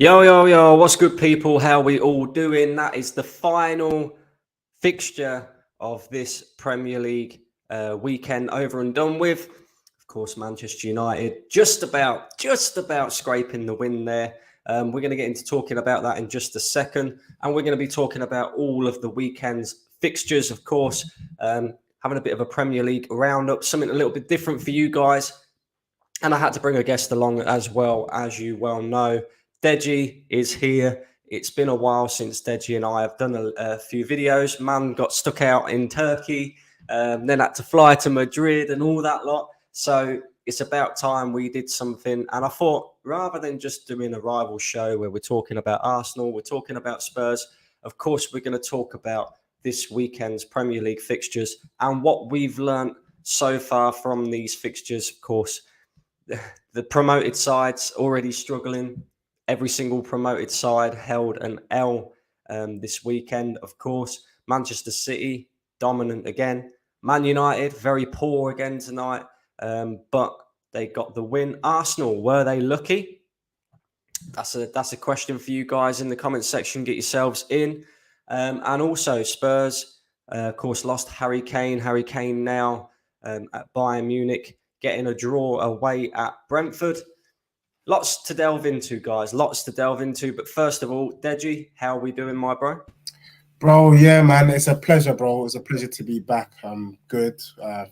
Yo, yo, yo, what's good, people? How we all doing? That is the final fixture of this Premier League weekend over and done with. Of course, Manchester United just about scraping the win there. We're going to get into talking about that in just a second. And we're going to be talking about all of the weekend's fixtures, of course, having a bit of a Premier League roundup, something a little bit different for you guys. And I had to bring a guest along as well, as you well know. Deji is here. It's been a while since Deji and I have done a few videos. Man got stuck out in Turkey, then had to fly to Madrid and all that lot. So it's about time we did something. And I thought, rather than just doing a rival show where we're talking about Arsenal, we're talking about Spurs, of course, we're going to talk about this weekend's Premier League fixtures and what we've learned so far from these fixtures. Of course, the promoted sides already struggling. Every single promoted side held an L this weekend, of course. Manchester City, dominant again. Man United, very poor again tonight, but they got the win. Arsenal, were they lucky? That's a question for you guys in the comment section. Get yourselves in. And also Spurs, of course, lost Harry Kane. Harry Kane now at Bayern Munich, getting a draw away at Brentford. Lots to delve into, guys. Lots to delve into. But first of all, Deji, how are we doing, my bro? Bro, yeah, man. It's a pleasure, bro. It's a pleasure to be back. I'm good,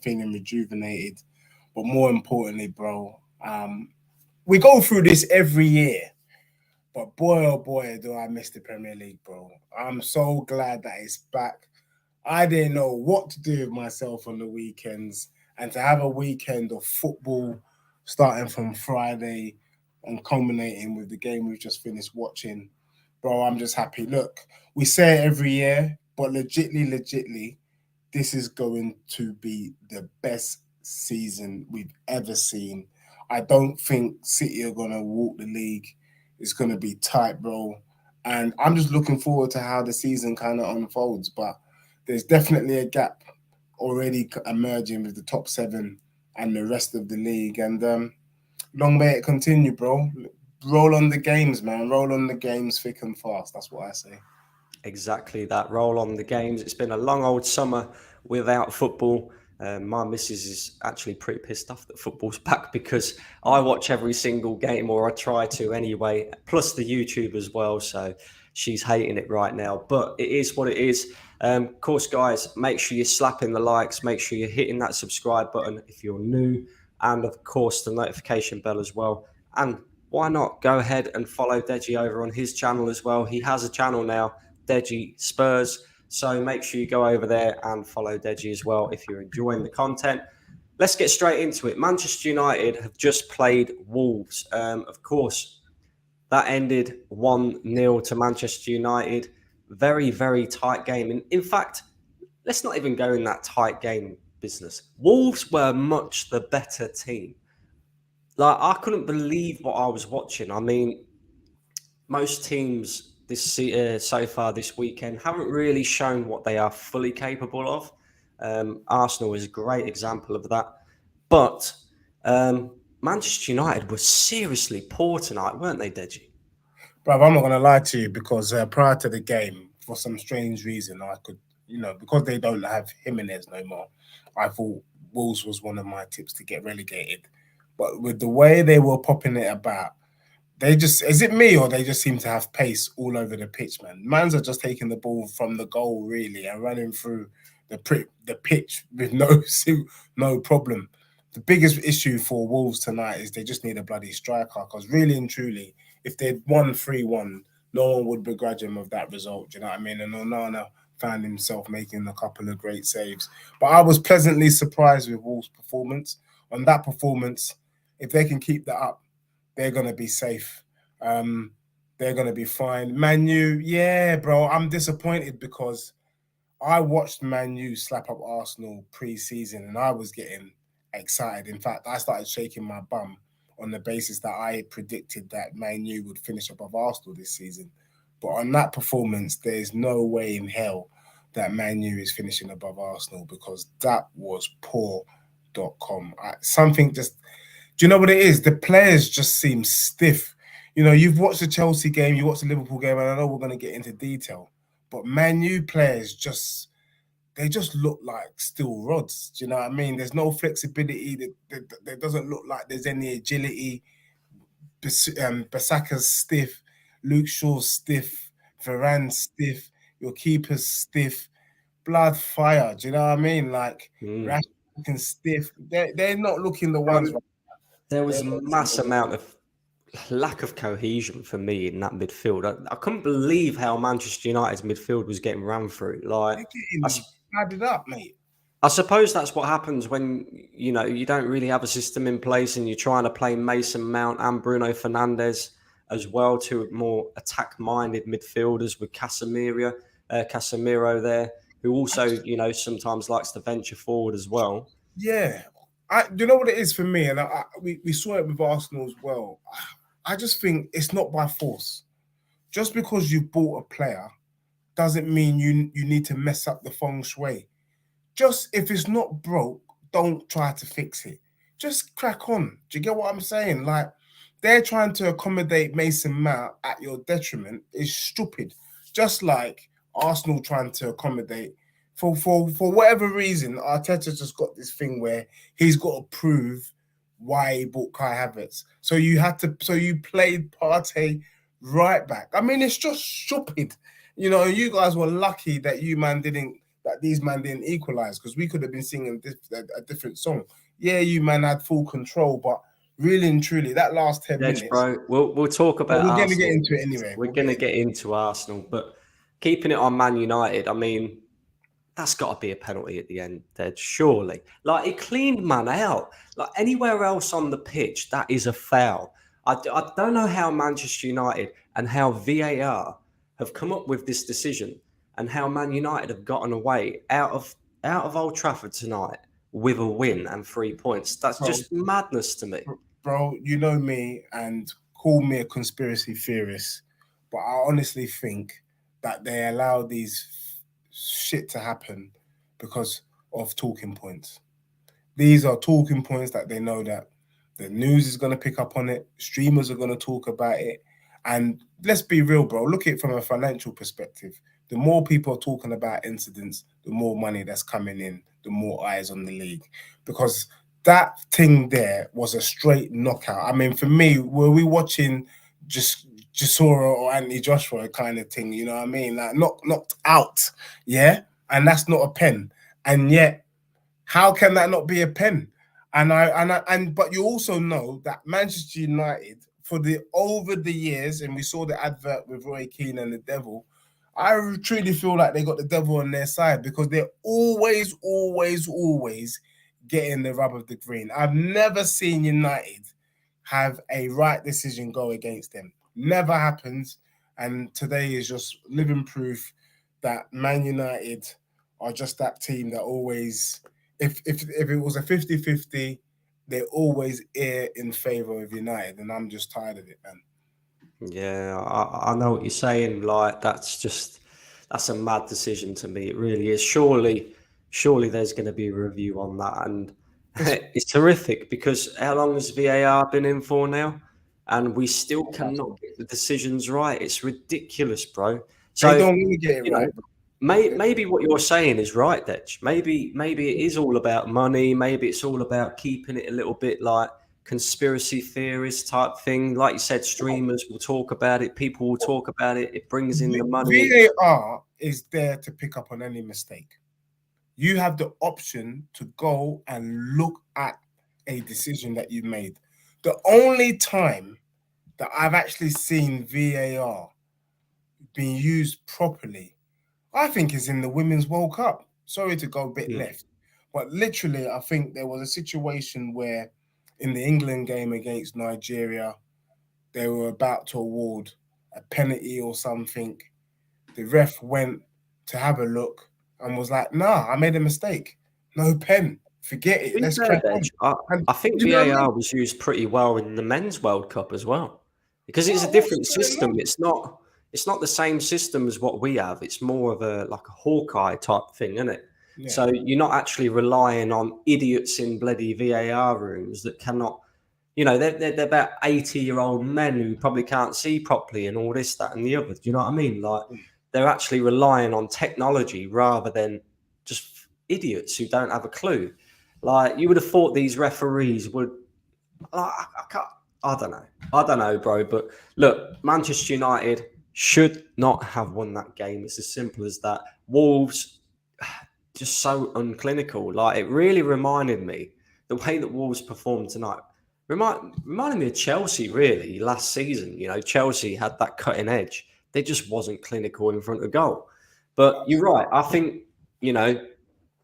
feeling rejuvenated. But more importantly, bro, we go through this every year. But boy, oh boy, do I miss the Premier League, bro. I'm so glad that it's back. I didn't know what to do with myself on the weekends. And to have a weekend of football starting from Friday and culminating with the game we've just finished watching, bro, I'm just happy. Look, we say it every year, but legitly, this is going to be the best season we've ever seen. I don't think City are going to walk the league. It's going to be tight, bro. And I'm just looking forward to how the season kind of unfolds. But there's definitely a gap already emerging with the top seven and the rest of the league. And long may it continue, bro. Roll on the games, man. Roll on the games thick and fast. That's what I say. Exactly that. Roll on the games. It's been a long old summer without football. My missus is actually pretty pissed off that football's back because I watch every single game, or I try to anyway, plus the YouTube as well. So she's hating it right now, but it is what it is. Of course, guys, make sure you're slapping the likes. Make sure you're hitting that subscribe button if you're new. And of course, the notification bell as well. And why not go ahead and follow Deji over on his channel as well. He has a channel now, Deji Spurs. So make sure you go over there and follow Deji as well if you're enjoying the content. Let's get straight into it. Manchester United have just played Wolves. Of course, that ended 1-0 to Manchester United. Very, very tight game. And in fact, let's not even go in that tight game business. Wolves were much the better team. Like, I couldn't believe what I was watching. I mean, most teams this so far this weekend haven't really shown what they are fully capable of. Arsenal is a great example of that. But Manchester United were seriously poor tonight, weren't they, Deji? Bruv, I'm not going to lie to you because prior to the game, for some strange reason, I could, because they don't have Jimenez no more, I thought Wolves was one of my tips to get relegated. But with the way they were popping it about, they just, is it me or they just seem to have pace all over the pitch, man? Mans are just taking the ball from the goal, really, and running through the pitch with no problem. The biggest issue for Wolves tonight is they just need a bloody striker, because really and truly, if they'd won 3-1, no one would begrudge him of that result, do you know what I mean? And Onana found himself making a couple of great saves. But I was pleasantly surprised with Wolves' performance. On that performance, if they can keep that up, they're going to be safe. They're going to be fine. Man U, yeah, bro, I'm disappointed because I watched Man U slap up Arsenal pre-season and I was getting excited. In fact, I started shaking my bum on the basis that I had predicted that Man U would finish above Arsenal this season. But on that performance, there's no way in hell that Man U is finishing above Arsenal because that was poor.com. Something just... Do you know what it is? The players just seem stiff. You know, you've watched the Chelsea game, you watched the Liverpool game, and I know we're going to get into detail, but Man U players they just look like steel rods. Do you know what I mean? There's no flexibility. There doesn't look like there's any agility. Basaka's stiff, Luke Shaw's stiff, Varane's stiff, your keeper's stiff, blood fire. Do you know what I mean? Like Rash looking stiff. They're not looking the ones. There was a mass amount of lack of cohesion for me in that midfield. I couldn't believe how Manchester United's midfield was getting ran through. Like, They're getting padded up, mate. I suppose that's what happens when, you know, you don't really have a system in place and you're trying to play Mason Mount and Bruno Fernandes as well, two more attack-minded midfielders with Casemiro there, who also, you know, sometimes likes to venture forward as well. Yeah. You know what it is for me, and we saw it with Arsenal as well. I just think it's not by force. Just because you bought a player doesn't mean you need to mess up the feng shui. Just if it's not broke, don't try to fix it. Just crack on. Do you get what I'm saying? Like, they're trying to accommodate Mason Mount at your detriment is stupid. Just like Arsenal trying to accommodate for whatever reason, Arteta just got this thing where he's got to prove why he bought Kai Havertz. So you played Partey right back. I mean, it's just stupid. You know, you guys were lucky that these man didn't equalize, because we could have been singing a different song. Yeah, you man had full control, but really and truly, that last 10 minutes, bro. We'll talk about. We're going to get into it anyway. We're going to get into Arsenal, but keeping it on Man United, I mean, that's got to be a penalty at the end, Ted, surely. Like, he cleaned man out. Like, anywhere else on the pitch, that is a foul. I don't know how Manchester United and how VAR have come up with this decision, and how Man United have gotten away out of Old Trafford tonight with a win and 3 points. That's just madness to me. Bro, you know me, and call me a conspiracy theorist, but I honestly think that they allow these shit to happen because of talking points. These are talking points that they know that the news is going to pick up on it, streamers are going to talk about it, and let's be real, bro. Look at it from a financial perspective. The more people are talking about incidents, the more money that's coming in, the more eyes on the league. Because that thing there was a straight knockout. I mean, for me, were we watching just Chisora or Anthony Joshua kind of thing? You know what I mean? Like knocked out, yeah? And that's not a pen. And yet, how can that not be a pen? But you also know that Manchester United, over the years, and we saw the advert with Roy Keane and the Devil, I truly feel like they got the devil on their side, because they're always getting the rub of the green. I've never seen United have a right decision go against them. Never happens. And today is just living proof that Man United are just that team that always, if it was a 50-50, they always err in favor of United. And I'm just tired of it, man. Yeah, I know what you're saying. Like, that's a mad decision to me. It really is. Surely there's going to be a review on that. And it's horrific, because how long has VAR been in for now? And we still cannot get the decisions right. It's ridiculous, bro. So they don't really get it right. Maybe what you're saying is right, Detch. Maybe it is all about money. Maybe it's all about keeping it a little bit like conspiracy theorist type thing. Like you said, streamers will talk about it. People will talk about it. It brings in the money. VAR is there to pick up on any mistake. You have the option to go and look at a decision that you made. The only time that I've actually seen VAR being used properly, I think, is in the Women's World Cup. Sorry to go a bit left, but literally, I think there was a situation where in the England game against Nigeria, they were about to award a penalty or something. The ref went to have a look and was like, nah, I made a mistake. No pen. Forget it. Let's crack on. I think VAR was used pretty well in the Men's World Cup as well, because it's a different system. It's not the same system as what we have. It's more of a Hawkeye type thing, isn't it? Yeah. So you're not actually relying on idiots in bloody VAR rooms that cannot You know, they're about 80-year-old men who probably can't see properly and all this, that, and the other. Do you know what I mean? Like, they're actually relying on technology rather than just idiots who don't have a clue. Like, you would have thought these referees would. I don't know. I don't know, bro. But look, Manchester United should not have won that game. It's as simple as that. Wolves, just so unclinical. Like, it really reminded me, the way that Wolves performed tonight, reminded me of Chelsea, really, last season. You know, Chelsea had that cutting edge. They just wasn't clinical in front of goal. But you're right. I think, you know,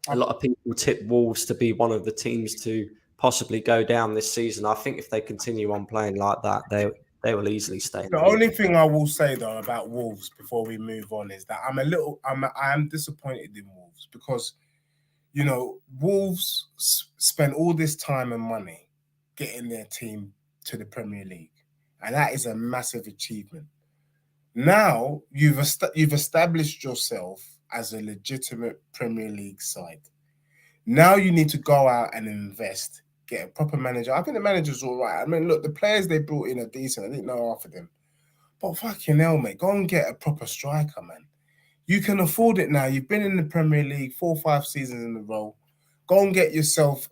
a lot of people tip Wolves to be one of the teams to possibly go down this season. I think if they continue on playing like that, they will easily stay in The only thing I will say though about Wolves before we move on is that I am disappointed in Wolves because, you know, Wolves spent all this time and money getting their team to the Premier League, and that is a massive achievement. Now you've established yourself as a legitimate Premier League side. Now you need to go out and invest, get a proper manager. I think the manager's all right. I mean, look, the players they brought in are decent. I didn't know half of them. But fucking hell, mate, go and get a proper striker, man. You can afford it now. You've been in the Premier League 4 or 5 seasons in a row. Go and get yourself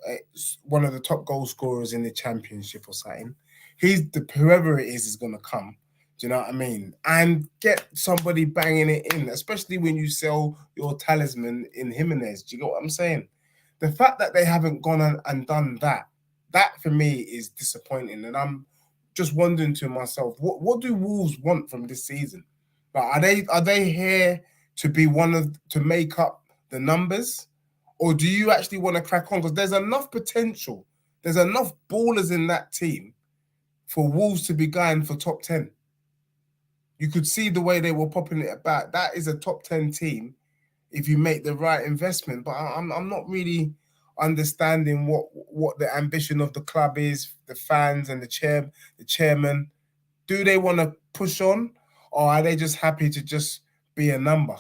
one of the top goal scorers in the Championship or something. Whoever it is going to come. Do you know what I mean? And get somebody banging it in, especially when you sell your talisman in Jimenez. Do you know what I'm saying? The fact that they haven't gone and done that for me is disappointing. And I'm just wondering to myself, what do Wolves want from this season? Like, are they here to be to make up the numbers? Or do you actually want to crack on? Because there's enough potential. There's enough ballers in that team for Wolves to be going for top 10. You could see the way they were popping it about. That is a top 10 team if you make the right investment. But I'm not really understanding what the ambition of the club is, the fans and the chairman. Do they want to push on, or are they just happy to just be a number?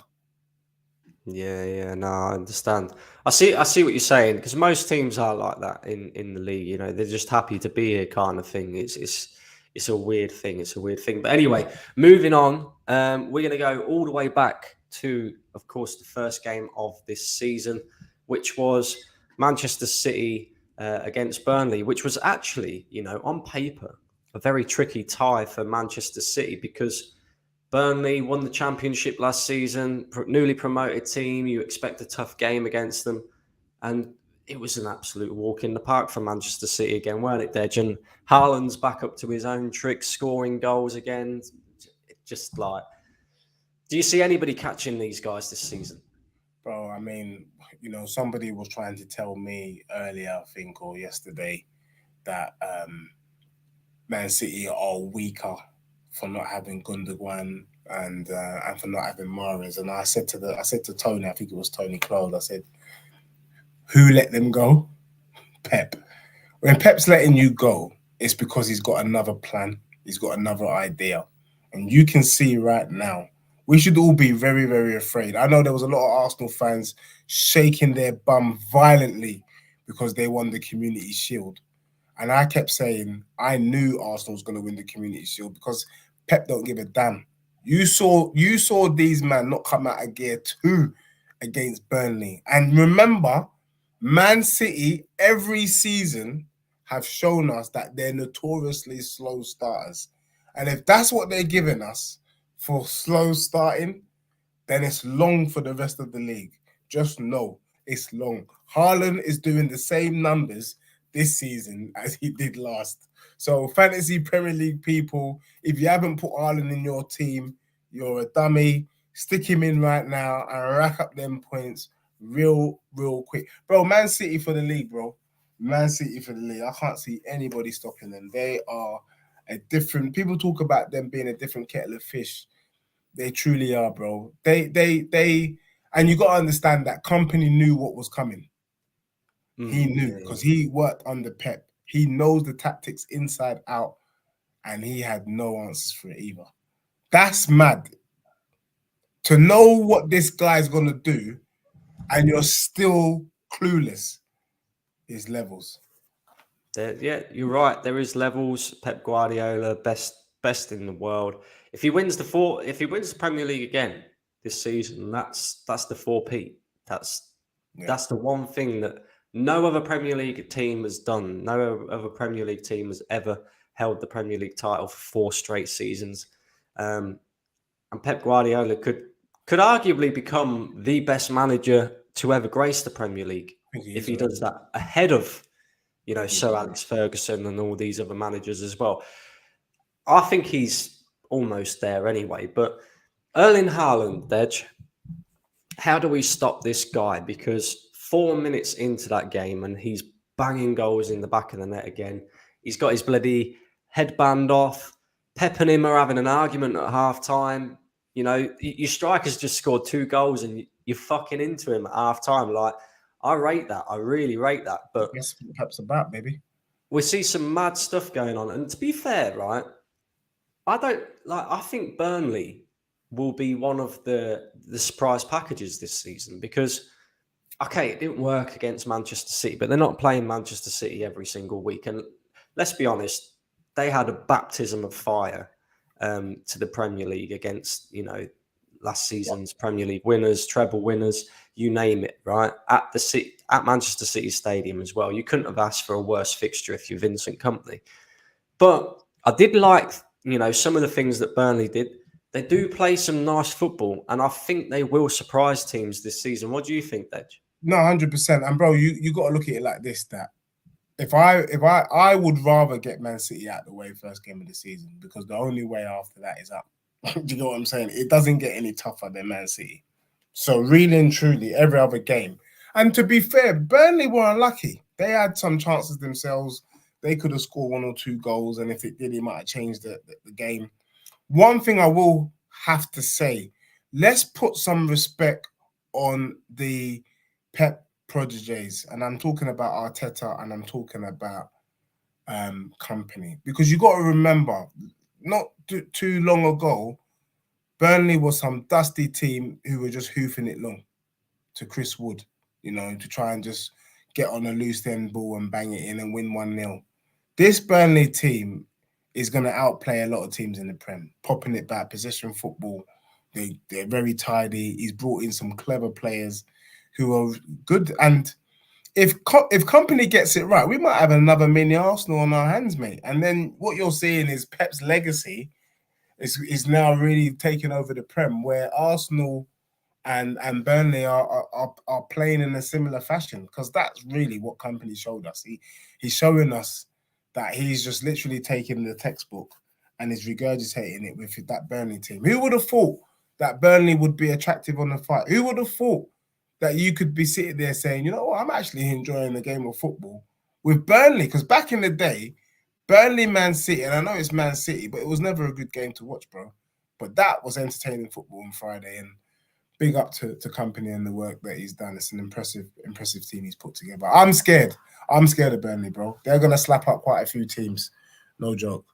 Yeah, no, I understand. I see what you're saying, because most teams are like that in the league. You know, they're just happy to be here, kind of thing. It's a weird thing. It's a weird thing. But anyway, moving on, we're going to go all the way back to, of course, the first game of this season, which was Manchester City against Burnley, which was actually, you know, on paper, a very tricky tie for Manchester City, because Burnley won the championship last season, newly promoted team. You expect a tough game against them. And it was an absolute walk in the park for Manchester City again, weren't it, Dej? And Haaland's back up to his own tricks, scoring goals again. Just like, do you see anybody catching these guys this season? Bro, I mean, you know, somebody was trying to tell me earlier, I think, or yesterday, that Man City are weaker for not having Gundogan and for not having Mahrez. And I said to Tony, I think it was Tony Clode, I said, who let them go? Pep. When Pep's letting you go, it's because he's got another plan. He's got another idea. And you can see right now, we should all be very, very afraid. I know there was a lot of Arsenal fans shaking their bum violently because they won the Community Shield. And I kept saying, I knew Arsenal was going to win the Community Shield because Pep don't give a damn. You saw these men not come out of gear 2 against Burnley. And remember, Man City every season have shown us that they're notoriously slow starters. And if that's what they're giving us for slow starting, then it's long for the rest of the league. Just know it's long. Haaland is doing the same numbers this season as he did last. So fantasy Premier League people, if you haven't put Haaland in your team, you're a dummy. Stick him in right now and rack up them points real quick. Bro, Man City for the league, bro. Man City for the league. I can't see anybody stopping them. They are a different... People talk about them being a different kettle of fish. They truly are, bro. They and you got to understand that company knew what was coming. He knew because he worked under Pep. He knows the tactics inside out, and he had no answers for it either. That's mad. To know what this guy's gonna do, and you're still clueless, is levels. Yeah, you're right. There is levels. Pep Guardiola, best in the world. If he wins the Premier League again this season, that's the 4P. That's Yeah. that's the one thing that no other Premier League team has done. No other Premier League team has ever held the Premier League title for 4 straight seasons. And Pep Guardiola could arguably become the best manager to ever grace the Premier League I think he if is he does already. that ahead of He Sir is. Alex Ferguson and all these other managers as well. I think he's almost there anyway. But Erling Haaland, Dej, how do we stop this guy? Because 4 minutes into that game and he's banging goals in the back of the net again. He's got his bloody headband off. Pep and him are having an argument at half time. Your striker's just scored 2 goals and you're fucking into him at half time. Like, I rate that. I really rate that. But That's what Pep's about, baby. we see some mad stuff going on. And to be fair, right, I think Burnley will be one of the surprise packages this season because, okay, it didn't work against Manchester City, but they're not playing Manchester City every single week. And let's be honest, they had a baptism of fire to the Premier League against, last season's Premier League winners, treble winners, you name it, right? At Manchester City Stadium as well. You couldn't have asked for a worse fixture if you're Vincent Kompany. But I did like, some of the things that Burnley did. They do play some nice football, and I think they will surprise teams this season. What do you think, Dej? No, 100%. And bro, you got to look at it like this: that if I would rather get Man City out of the way first game of the season, because the only way after that is up. Do you know what I'm saying? It doesn't get any tougher than Man City. So really and truly, every other game. And to be fair, Burnley were unlucky. They had some chances themselves. They could have scored 1 or 2 goals, and if it did, it might have changed the game. One thing I will have to say, let's put some respect on the Pep prodigies, and I'm talking about Arteta and I'm talking about Kompany, because you got to remember, not too long ago, Burnley was some dusty team who were just hoofing it long to Chris Wood, to try and just get on a loose end ball and bang it in and win 1-0. This Burnley team is going to outplay a lot of teams in the Prem, popping it back, possession football. They're very tidy. He's brought in some clever players who are good. And if Kompany gets it right, we might have another mini Arsenal on our hands, mate. And then what you're seeing is Pep's legacy is now really taking over the Prem, where Arsenal and Burnley are playing in a similar fashion, because that's really what Kompany showed us. He's showing us that he's just literally taking the textbook and is regurgitating it with that Burnley team. Who would have thought that Burnley would be attractive on the fight? Who would have thought that you could be sitting there saying, you know what, I'm actually enjoying the game of football with Burnley? Because back in the day, Burnley, Man City, and I know it's Man City, but it was never a good game to watch, bro. But that was entertaining football on Friday, and big up to Kompany and the work that he's done. It's an impressive team he's put together. I'm scared of Burnley, bro. They're going to slap up quite a few teams. No joke.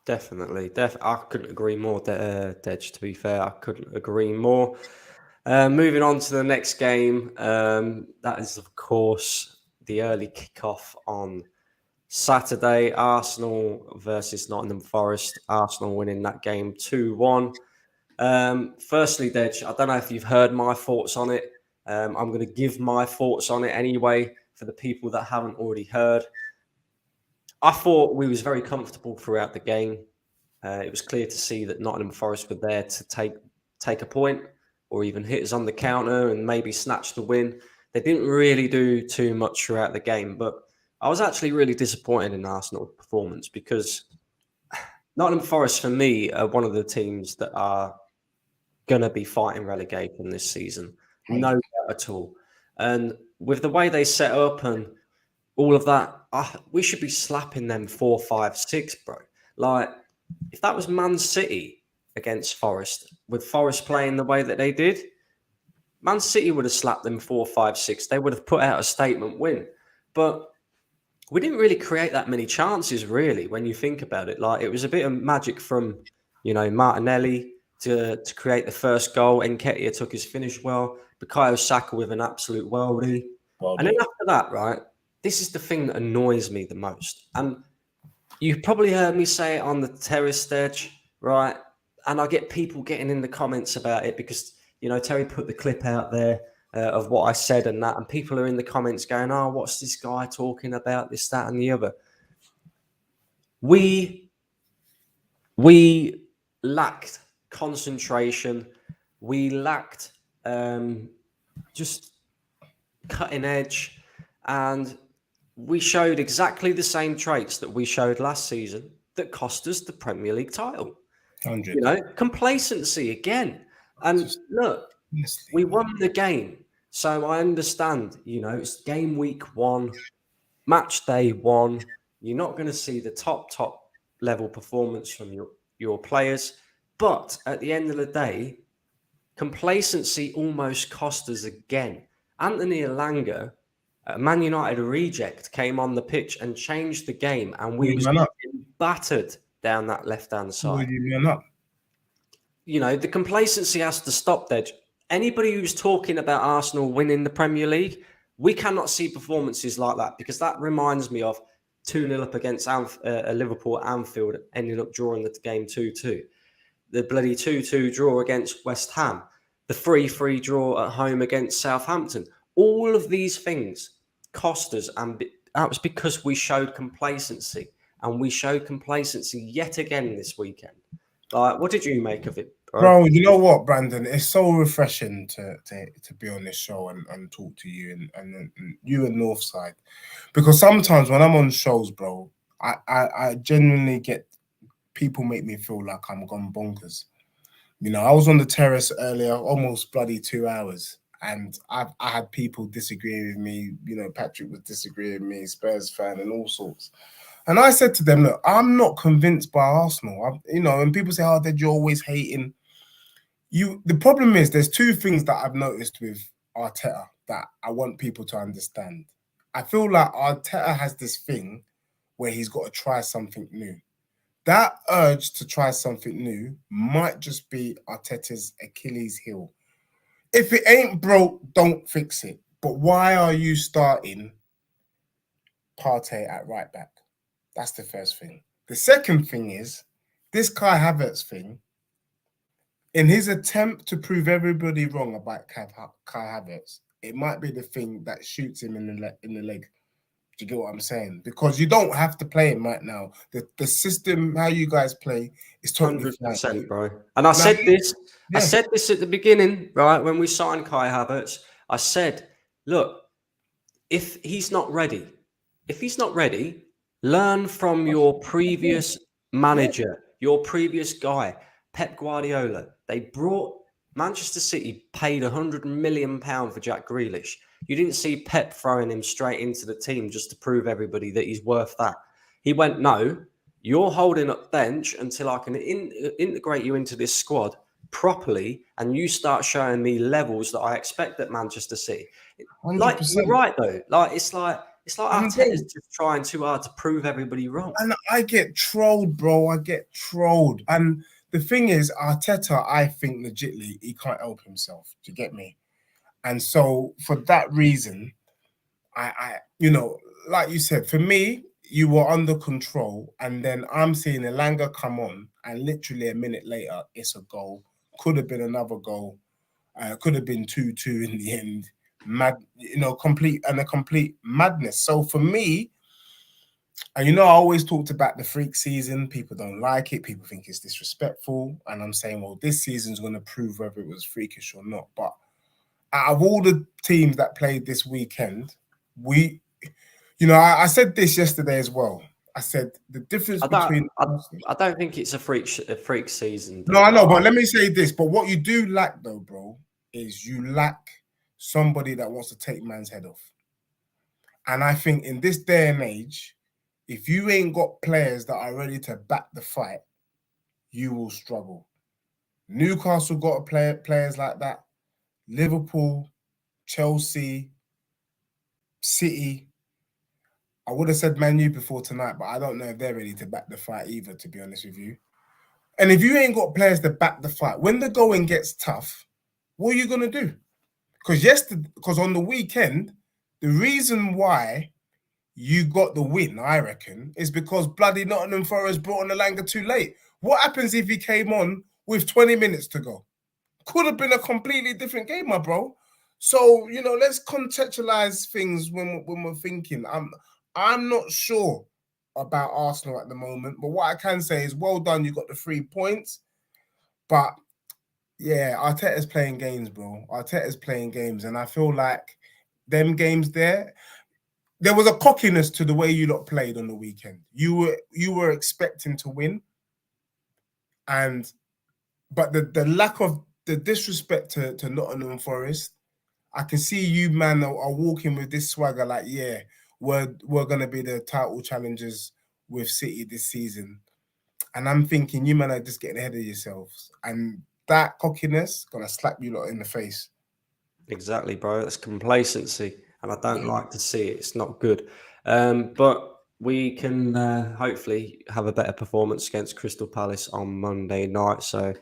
Definitely. I couldn't agree more, Dej, to be fair. I couldn't agree more. Moving on to the next game. That is, of course, the early kickoff on Saturday. Arsenal versus Nottingham Forest. Arsenal winning that game 2-1. Firstly, Dej, I don't know if you've heard my thoughts on it. I'm going to give my thoughts on it anyway for the people that haven't already heard. I thought we was very comfortable throughout the game. It was clear to see that Nottingham Forest were there to take a point or even hit us on the counter and maybe snatch the win. They didn't really do too much throughout the game, but I was actually really disappointed in Arsenal's performance, because Nottingham Forest, for me, are one of the teams that are going to be fighting relegation this season. No doubt at all. And with the way they set up and all of that, we should be slapping them 4-5-6, bro. Like, if that was Man City against Forest, with Forest playing the way that they did, Man City would have slapped them 4-5-6. They would have put out a statement win. But we didn't really create that many chances, really, when you think about it. Like, it was a bit of magic from, Martinelli to create the first goal. Nketiah took his finish well. Bukayo Saka with an absolute worldie. And then after that, right, this is the thing that annoys me the most. And you've probably heard me say it on the terrace edge, right? And I get people getting in the comments about it because, Terry put the clip out there of what I said and that. And people are in the comments going, oh, what's this guy talking about? This, that, and the other. We lacked concentration. We lacked just cutting edge. And we showed exactly the same traits that we showed last season that cost us the Premier League title. 100. Complacency again. And look, we won the game. So I understand, it's game week 1, match day 1. You're not going to see the top level performance from your players. But at the end of the day, complacency almost cost us again. Anthony Elanga, Man United reject, came on the pitch and changed the game, and we was getting battered down that left-hand side. The complacency has to stop there. Anybody who's talking about Arsenal winning the Premier League, we cannot see performances like that, because that reminds me of 2-0 up against Liverpool at Anfield, ending up drawing the game 2-2. The bloody 2-2 draw against West Ham. The 3-3 draw at home against Southampton. All of these things cost us, and that was because we showed complacency, and we showed complacency yet again this weekend. What did you make of it, bro? You know what, Brandon? It's so refreshing to be on this show and talk to you and you and Northside, because sometimes when I'm on shows, bro, I genuinely get people make me feel like I'm gone bonkers. I was on the terrace earlier, almost bloody 2 hours. And I had people disagreeing with me. Patrick was disagreeing with me, Spurs fan and all sorts. And I said to them, look, I'm not convinced by Arsenal. And people say, oh, you're always hating. The problem is there's 2 things that I've noticed with Arteta that I want people to understand. I feel like Arteta has this thing where he's got to try something new. That urge to try something new might just be Arteta's Achilles heel. If it ain't broke, don't fix it. But why are you starting Partey at right back? That's the first thing. The second thing is this Kai Havertz thing. In his attempt to prove everybody wrong about Kai Havertz, it might be the thing that shoots him in the leg. Do you get what I'm saying? Because you don't have to play him right now. The system, how you guys play, is totally 100%, fine. bro. And I said this. Yeah. I said this at the beginning, right? When we signed Kai Havertz, I said, look, if he's not ready, learn from your previous manager, your previous guy, Pep Guardiola. They brought Manchester City, paid £100 million for Jack Grealish. You didn't see Pep throwing him straight into the team just to prove everybody that he's worth that. He went, no, you're holding up bench until I can integrate you into this squad properly, and you start showing me levels that I expect at Manchester City. 100%. Like, you're right though. It's like Arteta's just trying too hard to prove everybody wrong. And I get trolled, bro. I get trolled. And the thing is, Arteta, I think legitly, he can't help himself. Do you get me? And so for that reason, I like you said, for me, you were under control. And then I'm seeing Elanga come on, and literally a minute later, it's a goal. Could have been another goal. Could have been 2-2 in the end. Complete madness. So for me, and I always talked about the freak season. People don't like it. People think it's disrespectful. And I'm saying, well, this season's going to prove whether it was freakish or not. But out of all the teams that played this weekend, I said this yesterday as well. I said the difference between... I don't think it's a freak season. No, I know, but let me say this. But what you do lack, though, bro, is you lack somebody that wants to take man's head off. And I think in this day and age, if you ain't got players that are ready to back the fight, you will struggle. Newcastle got players like that. Liverpool, Chelsea, City. I would have said Man U before tonight, but I don't know if they're ready to back the fight either, to be honest with you. And if you ain't got players to back the fight, when the going gets tough, what are you going to do? Because on the weekend, the reason why you got the win, I reckon, is because bloody Nottingham Forest brought on Elanga too late. What happens if he came on with 20 minutes to go? Could have been a completely different game, my bro. So, let's contextualize things when we're thinking. I'm not sure about Arsenal at the moment, but what I can say is well done, you got the 3 points. But yeah, Arteta's playing games, bro. Arteta's playing games, and I feel like them games there was a cockiness to the way you lot played on the weekend. You were expecting to win, but the lack of the disrespect to Nottingham Forest, I can see you, man, are walking with this swagger like, yeah, we're gonna be the title challengers with City this season. And I'm thinking, you man are just getting ahead of yourselves. And that cockiness gonna slap you lot in the face. Exactly, bro. That's complacency, and I don't like to see it. It's not good. But we can hopefully have a better performance against Crystal Palace on Monday night. So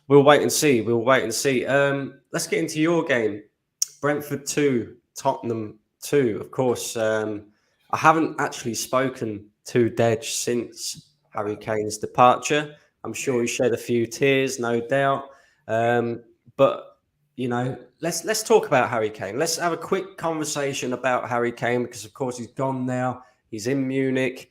we'll wait and see. Let's get into your game. Brentford 2, Tottenham 2. Of course, I haven't actually spoken to Dej since Harry Kane's departure. I'm sure he shed a few tears, no doubt. But let's talk about Harry Kane. Let's have a quick conversation about Harry Kane because, of course, he's gone now. He's in Munich.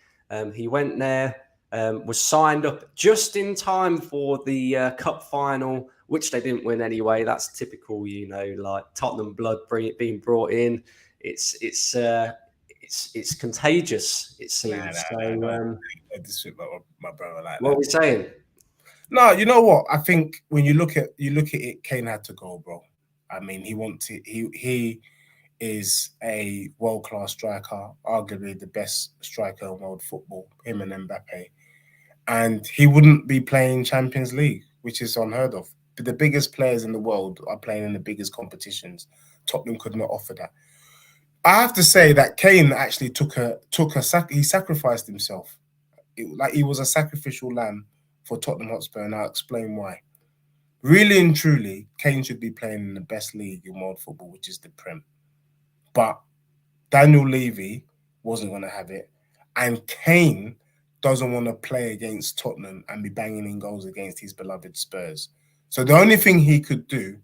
He went there, was signed up just in time for the cup final, which they didn't win anyway. That's typical, like Tottenham blood being brought in. It's contagious. It seems. Nah, this with my brother like what that. are we saying? No, you know what? I think when you look at it, Kane had to go, bro. I mean, he is a world-class striker, arguably the best striker in world football, him and Mbappe. And he wouldn't be playing Champions League, which is unheard of. But the biggest players in the world are playing in the biggest competitions. Tottenham could not offer that. I have to say that Kane actually he sacrificed himself. Like he was a sacrificial lamb for Tottenham Hotspur, and I'll explain why. Really and truly, Kane should be playing in the best league in world football, which is the Prem. But Daniel Levy wasn't going to have it. And Kane doesn't want to play against Tottenham and be banging in goals against his beloved Spurs. So the only thing he could do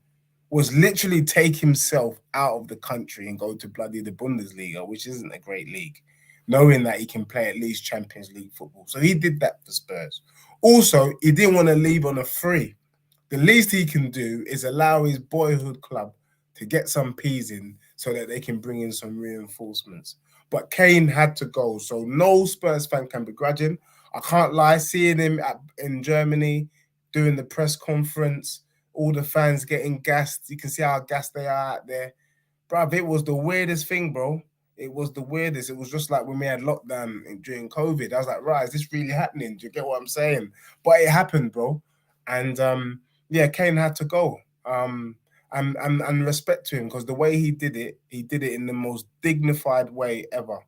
was literally take himself out of the country and go to bloody the Bundesliga, which isn't a great league, knowing that he can play at least Champions League football. So he did that for Spurs. Also, he didn't want to leave on a free. The least he can do is allow his boyhood club to get some peas in so that they can bring in some reinforcements. But Kane had to go. So no Spurs fan can begrudge him. I can't lie, seeing him in Germany doing the press conference, all the fans getting gassed. You can see how gassed they are out there. Bruv, it was the weirdest thing, bro. It was the weirdest. It was just like when we had lockdown during COVID. I was like, right, is this really happening? Do you get what I'm saying? But it happened, bro. And yeah, Kane had to go. And respect to him, because the way he did it in the most dignified way ever.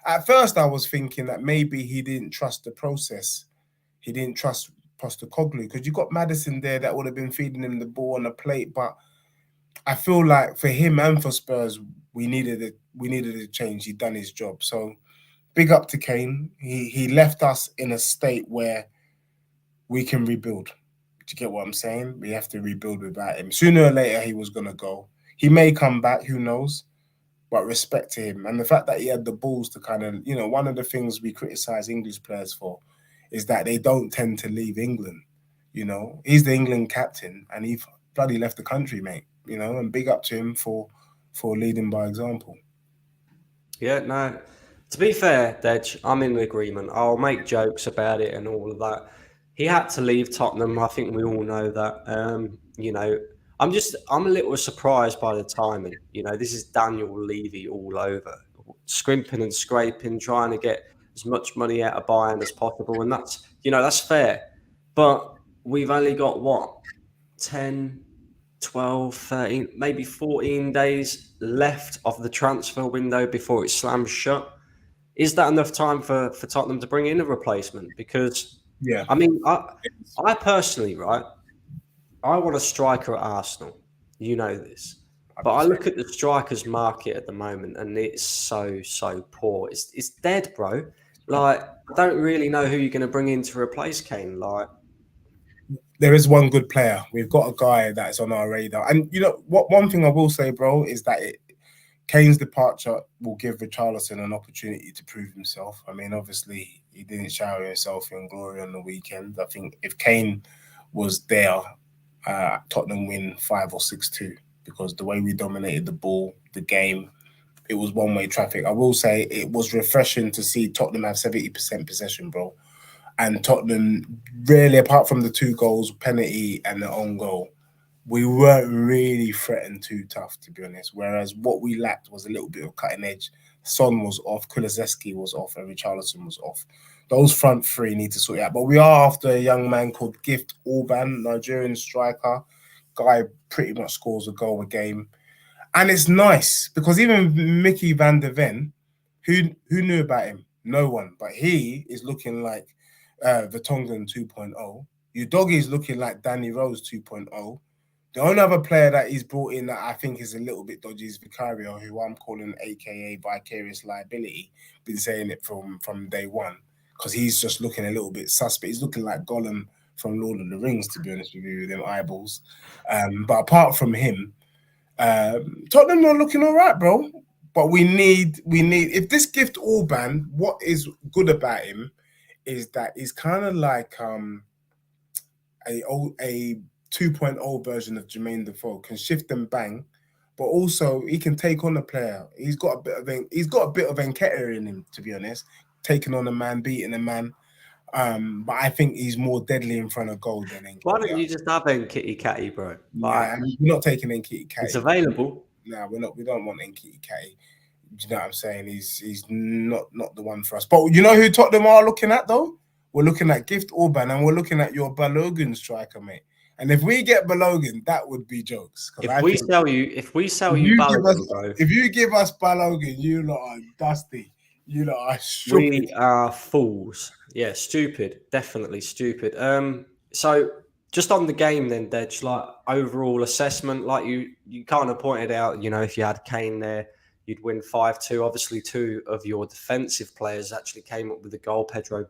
At first, I was thinking that maybe he didn't trust the process. He didn't trust Postecoglou, because you got Maddison there that would have been feeding him the ball on a plate. But I feel like for him and for Spurs, we needed a change. He'd done his job. So big up to Kane. He left us in a state where we can rebuild. Do you get what I'm saying? We have to rebuild without him. Sooner or later, he was going to go. He may come back, who knows? But respect to him. And the fact that he had the balls to kind of, one of the things we criticize English players for is that they don't tend to leave England. He's the England captain and he bloody left the country, mate. And big up to him for leading by example. Yeah, no. To be fair, Dej, I'm in agreement. I'll make jokes about it and all of that. He had to leave Tottenham. I think we all know that. I'm a little surprised by the timing. This is Daniel Levy all over, scrimping and scraping, trying to get as much money out of Bayern as possible, and that's fair. But we've only got 10, 12, 13, maybe 14 days left of the transfer window before it slams shut. Is that enough time for Tottenham to bring in a replacement? Because, yeah, I mean, I personally, right, I want a striker at Arsenal. You know this. But I look at the strikers market at the moment, and it's so poor. It's dead, bro. Like, I don't really know who you're going to bring in to replace Kane. Like, there is one good player. We've got a guy that's on our radar. And you know what? One thing I will say, bro, is that Kane's departure will give Richarlison an opportunity to prove himself. I mean, obviously, he didn't shower himself in glory on the weekend. I think if Kane was there, Tottenham win 5 or 6-2, because the way we dominated the ball, the game, it was one-way traffic. I will say it was refreshing to see Tottenham have 70% possession, bro. And Tottenham, really, apart from the 2 goals, penalty and the own goal, we weren't really threatened too tough, to be honest. Whereas what we lacked was a little bit of cutting edge. Son was off, Kulusevski was off, and Richarlison was off. Those front 3 need to sort it out. But we are after a young man called Gift Orban, Nigerian striker. Guy pretty much scores a goal a game. And it's nice because even Mickey van der Ven, who knew about him? No one. But he is looking like Vertonghen 2.0. Udogie is looking like Danny Rose 2.0. The only other player that he's brought in that I think is a little bit dodgy is Vicario, who I'm calling AKA Vicarious Liability. Been saying it from day one because he's just looking a little bit suspect. He's looking like Gollum from Lord of the Rings, to be honest with you, with them eyeballs. But apart from him, Tottenham are looking all right, bro. But we need if this Gift Orban, what is good about him is that he's kind of like a 2.0 version of Jermaine Defoe, can shift and bang, but also he can take on a player. He's got a bit of Nketiah in him, to be honest, taking on a man, beating a man. But I think he's more deadly in front of goal than Nketiah. Why don't you just have Nketiah, bro? Nah, we're not taking Nketiah. It's available. Nah, we're not. We don't want Nketiah. Do you know what I'm saying? He's not the one for us. But you know who Tottenham are looking at though? We're looking at Gift Orban, and we're looking at your Balogun striker, mate. And if we get Balogun, that would be jokes. If we sell you Balogun, bro. If you give us Balogun, you lot are dusty. You lot are stupid. We are fools. Yeah, stupid. Definitely stupid. So just on the game then, Dej, like overall assessment, like you kind of pointed out, you know, if you had Kane there, you'd win 5-2. Obviously, 2 of your defensive players actually came up with the goal, Pedro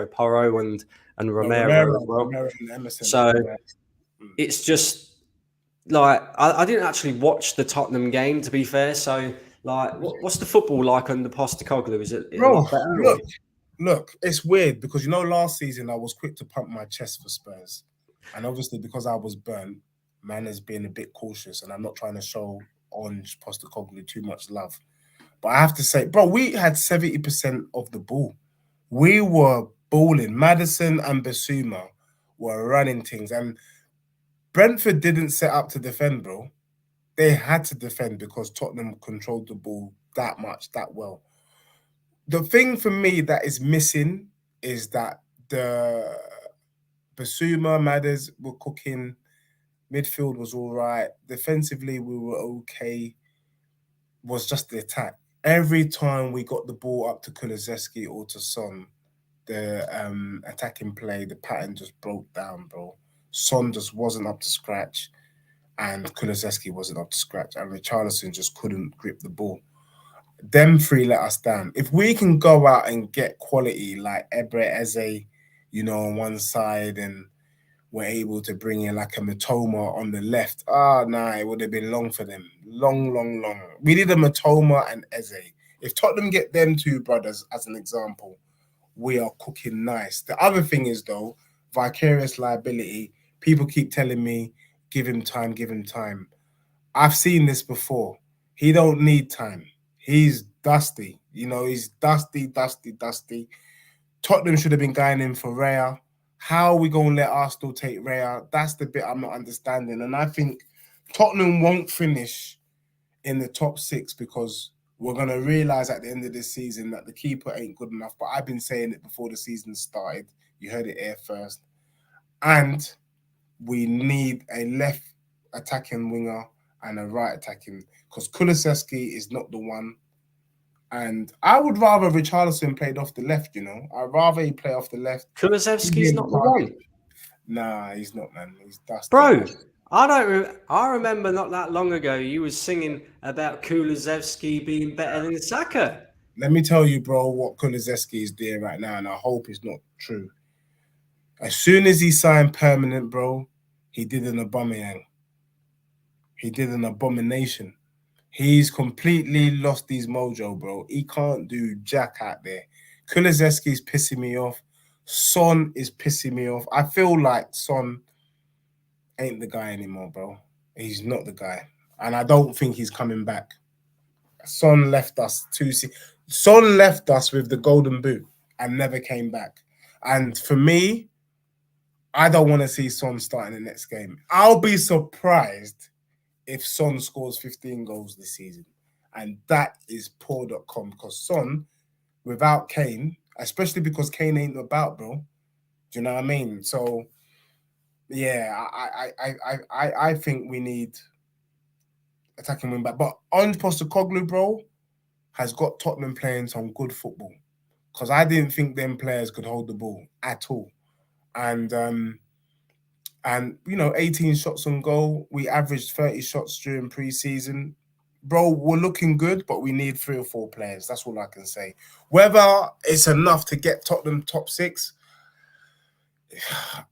Porro and Romero as well. Romero and Emerson. So it's just like I didn't actually watch the Tottenham game, to be fair. So like, what's the football like under Postecoglou? Is it a lot better? Look, it's weird because, you know, last season I was quick to pump my chest for Spurs, and obviously because I was burnt, man has been a bit cautious, and I'm not trying to show on Postecoglou too much love. But I have to say, bro, we had 70% of the ball. We were balling. Maddison and Basuma were running things, and Brentford didn't set up to defend, bro. They had to defend because Tottenham controlled the ball that much, that well. The thing for me that is missing is that the Basuma, Madders were cooking. Midfield was all right. Defensively, we were okay. Was just the attack. Every time we got the ball up to Kulusevski or to Son, the attacking play, the pattern just broke down, bro. Son just wasn't up to scratch, and Kulusevski wasn't up to scratch, and Richarlison just couldn't grip the ball. Them 3 let us down. If we can go out and get quality like Ebre Eze, you know, on one side, and we're able to bring in like a Matoma on the left, it would have been long for them. Long. We need a Matoma and Eze. If Tottenham get them 2 brothers as an example, we are cooking nice. The other thing is, though, vicarious liability. People keep telling me, give him time. I've seen this before. He don't need time. He's dusty. You know, he's dusty. Tottenham should have been going in for Raya. How are we going to let Arsenal take Raya? That's the bit I'm not understanding. And I think Tottenham won't finish in the top 6 because we're going to realise at the end of this season that the keeper ain't good enough. But I've been saying it before the season started. You heard it here first. And we need a left attacking winger and a right attacking, because Kulusevski is not the one. And I would rather Richarlison played off the left, you know. I'd rather he play off the left. Kulusevski's not the one. Nah, he's not, man. He's dusty. Bro, I remember not that long ago you was singing about Kulusevski being better than Saka. Let me tell you, bro, what Kulizeski is doing right now, and I hope it's not true. As soon as he signed permanent, bro, he did an abomination. He did an abomination. He's completely lost his mojo, bro. He can't do jack out there. Kulizeski's pissing me off. Son is pissing me off. I feel like Son ain't the guy anymore, bro. He's not the guy. And I don't think he's coming back. Son left us Son left us with the golden boot and never came back. And for me, I don't want to see Son starting the next game. I'll be surprised if Son scores 15 goals this season. And that is poor.com because Son, without Kane, especially because Kane ain't about, bro. Do you know what I mean? So, yeah, I think we need attacking wing back. But on Postecoglou, bro, has got Tottenham playing some good football. Because I didn't think them players could hold the ball at all. And 18 shots on goal. We averaged 30 shots during pre-season. Bro, we're looking good, but we need 3 or 4 players. That's all I can say. Whether it's enough to get Tottenham top 6,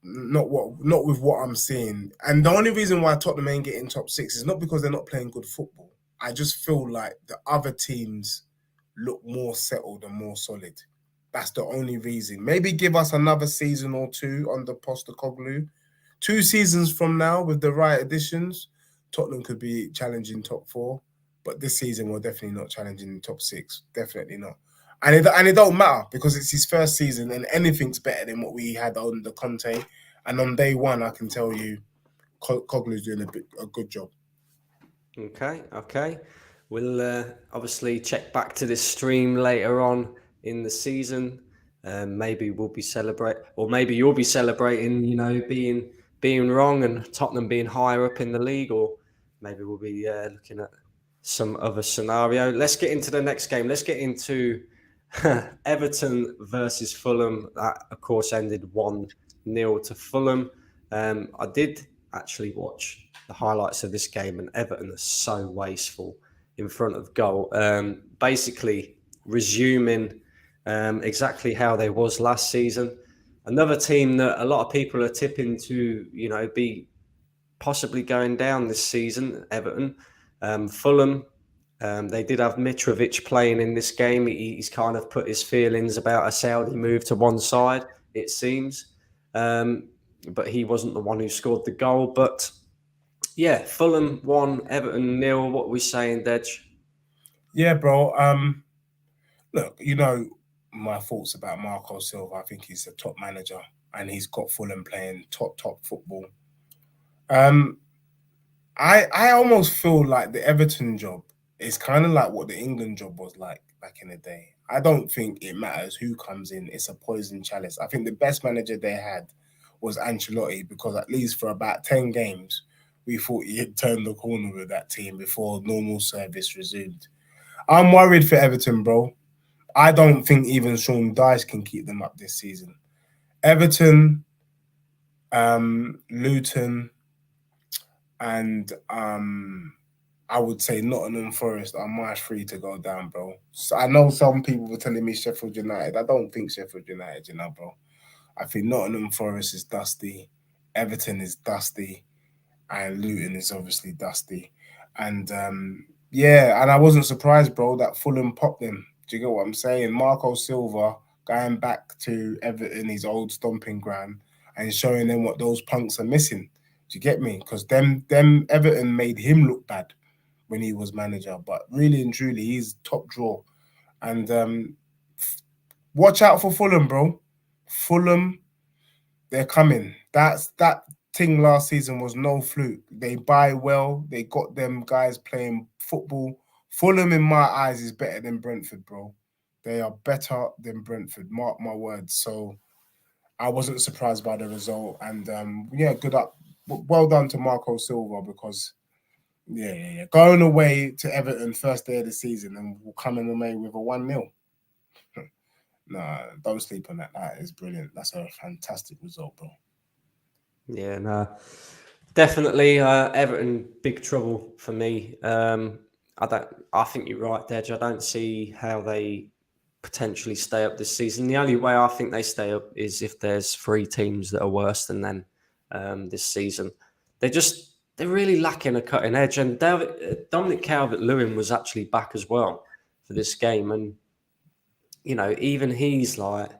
not with what I'm seeing. And the only reason why Tottenham ain't getting top 6 is not because they're not playing good football. I just feel like the other teams look more settled and more solid. That's the only reason. Maybe give us another season or 2 under Postecoglou. 2 seasons from now, with the right additions, Tottenham could be challenging top 4. But this season, we're definitely not challenging top 6. Definitely not. And it don't matter because it's his first season and anything's better than what we had on the Conte. And on day 1, I can tell you, Coglu's doing a good job. Okay. We'll obviously check back to this stream later on in the season. Maybe we'll be maybe you'll be celebrating, being wrong and Tottenham being higher up in the league, or maybe we'll be looking at some other scenario. Let's get into the next game. Let's get into Everton versus Fulham. That, of course, ended 1-0 to Fulham. I did actually watch the highlights of this game, and Everton are so wasteful in front of goal. Basically, resuming exactly how they was last season. Another team that a lot of people are tipping to, be possibly going down this season, Everton. Fulham, they did have Mitrovic playing in this game. He's kind of put his feelings about a Saudi move to one side, it seems. But he wasn't the one who scored the goal. But yeah, Fulham 1, Everton 0. What are we saying, Dej? Yeah, bro. Look, my thoughts about Marco Silva. I think he's a top manager and he's got Fulham playing top football. I almost feel like the Everton job is kind of like what the England job was like back in the day. I don't think it matters who comes in. It's a poison chalice. I think the best manager they had was Ancelotti because at least for about 10 games, we thought he had turned the corner with that team before normal service resumed. I'm worried for Everton, bro. I don't think even Sean Dyche can keep them up this season. Everton, Luton, and I would say Nottingham Forest are my 3 to go down, bro. So I know some people were telling me Sheffield United. I don't think Sheffield United, bro. I think Nottingham Forest is dusty, Everton is dusty, and Luton is obviously dusty. And and I wasn't surprised, bro, that Fulham popped them. Do you get what I'm saying? Marco Silva going back to Everton, his old stomping ground, and showing them what those punks are missing. Do you get me? Because them Everton made him look bad when he was manager, but really and truly, he's top draw. And watch out for Fulham, bro. Fulham, they're coming. That thing last season was no fluke. They buy well. They got them guys playing football. Fulham, in my eyes, is better than Brentford, bro. They are better than Brentford. Mark my words. So I wasn't surprised by the result. And good up. Well done to Marco Silva because going away to Everton first day of the season and we're coming away with a 1-0. Nah, don't sleep on that. That is brilliant. That's a fantastic result, bro. Yeah, no. Definitely, Everton big trouble for me. I think you're right, Dej. I don't see how they potentially stay up this season. The only way I think they stay up is if there's three teams that are worse than them this season. They're really lacking a cutting edge. And Dominic Calvert-Lewin was actually back as well for this game, and even he's like,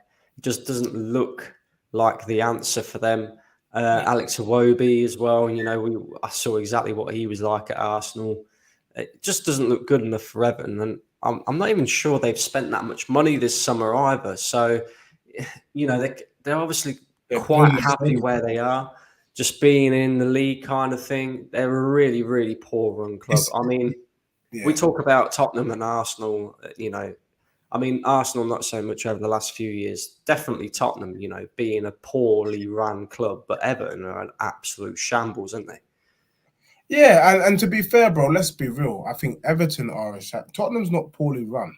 just doesn't look like the answer for them. Alex Iwobi as well. I saw exactly what he was like at Arsenal. It just doesn't look good enough for Everton, and I'm not even sure they've spent that much money this summer either. So, they're obviously quite happy where they are, just being in the league kind of thing. They're a really, really poor run club. We talk about Tottenham and Arsenal, Arsenal not so much over the last few years. Definitely Tottenham, being a poorly run club, but Everton are an absolute shambles, aren't they? Yeah, and to be fair, bro, let's be real. I think Everton are Tottenham's not poorly run.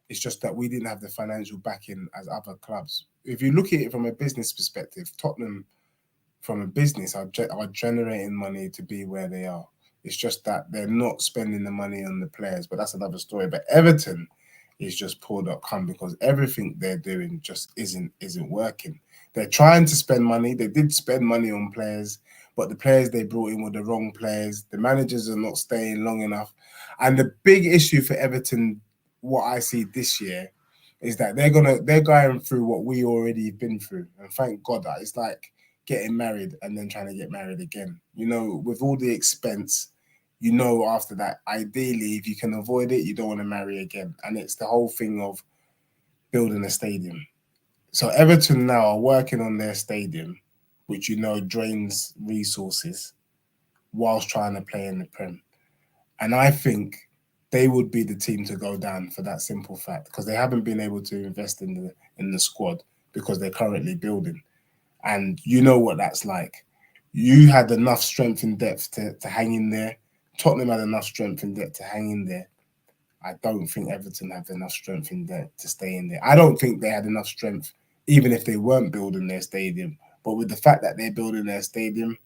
It's just that we didn't have the financial backing as other clubs. If you look at it from a business perspective, Tottenham, from a business, are generating money to be where they are. It's just that they're not spending the money on the players, but that's another story. But Everton is just poor.com because everything they're doing just isn't working. They're trying to spend money. They did spend money on players, but the players they brought in were the wrong players. The managers are not staying long enough. And the big issue for Everton, what I see this year, is that they're going through what we already been through. And thank God that it's like getting married and then trying to get married again. With all the expense, after that, ideally, if you can avoid it, you don't want to marry again. And it's the whole thing of building a stadium. So Everton now are working on their stadium, which drains resources whilst trying to play in the Prem. And I think they would be the team to go down for that simple fact, because they haven't been able to invest in the squad because they're currently building. And you know what that's like. You had enough strength and depth to hang in there. Tottenham had enough strength and depth to hang in there. I don't think Everton have enough strength in there to stay in there. I don't think they had enough strength, even if they weren't building their stadium. But with the fact that they're building their stadium,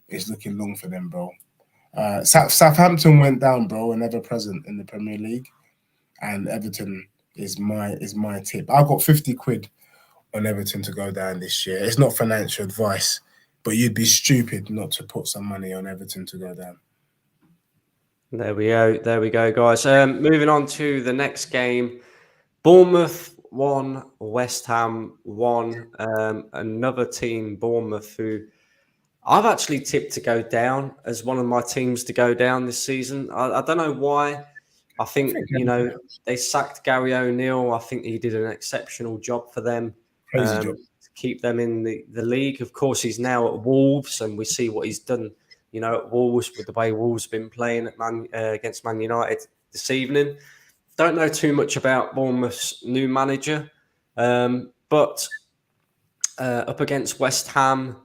it's looking long for them, bro. Southampton went down, bro, and ever present in the Premier League. And Everton is my tip. I got 50 quid on Everton to go down this year. It's not financial advice, but you'd be stupid not to put some money on Everton to go down. There we go, guys. Moving on to the next game. Bournemouth 1, West Ham 1. Another team, Bournemouth, who I've actually tipped to go down as one of my teams to go down this season. I don't know why. I think, they sacked Gary O'Neill. I think he did an exceptional job for them. Crazy job. To keep them in the league. Of course, he's now at Wolves, and we see what he's done, at Wolves, with the way Wolves have been playing against Man United this evening. Don't know too much about Bournemouth's new manager, but up against West Ham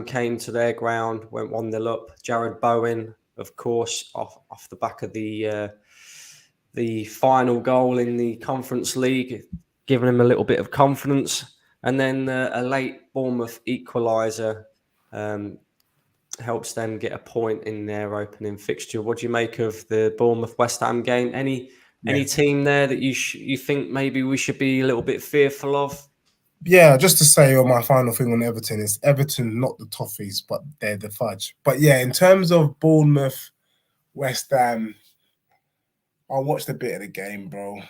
came to their ground, went 1-0 up. Jared Bowen, of course, off the back of the final goal in the Conference League, giving him a little bit of confidence. And then a late Bournemouth equaliser helps them get a point in their opening fixture. What do you make of the Bournemouth-West Ham game? Any team there that you think maybe we should be a little bit fearful of? Yeah, just to say on my final thing on Everton is Everton, not the Toffees, but they're the fudge. But yeah, in terms of Bournemouth, West Ham, I watched a bit of the game, bro.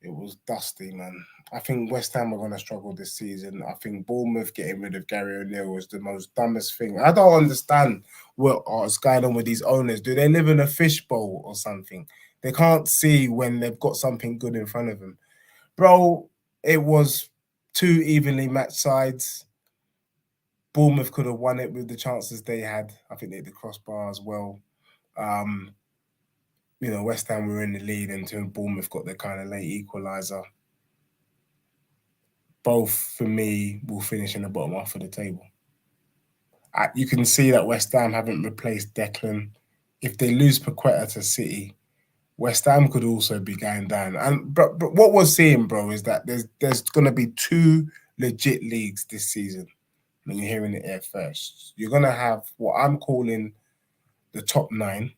It was dusty, man. I think West Ham are going to struggle this season. I think Bournemouth getting rid of Gary O'Neill was the most dumbest thing. I don't understand what's going on with these owners. Do they live in a fishbowl or something? They can't see when they've got something good in front of them. Bro, it was two evenly matched sides. Bournemouth could have won it with the chances they had. I think they hit the crossbar as well. West Ham were in the lead until Bournemouth got their kind of late equaliser. Both, for me, will finish in the bottom half of the table. You can see that West Ham haven't replaced Declan. If they lose Paqueta to City, West Ham could also be going down. But what we're seeing, bro, is that there's going to be two legit leagues this season. I mean, you're hearing it here first. You're gonna have what I'm calling the top 9,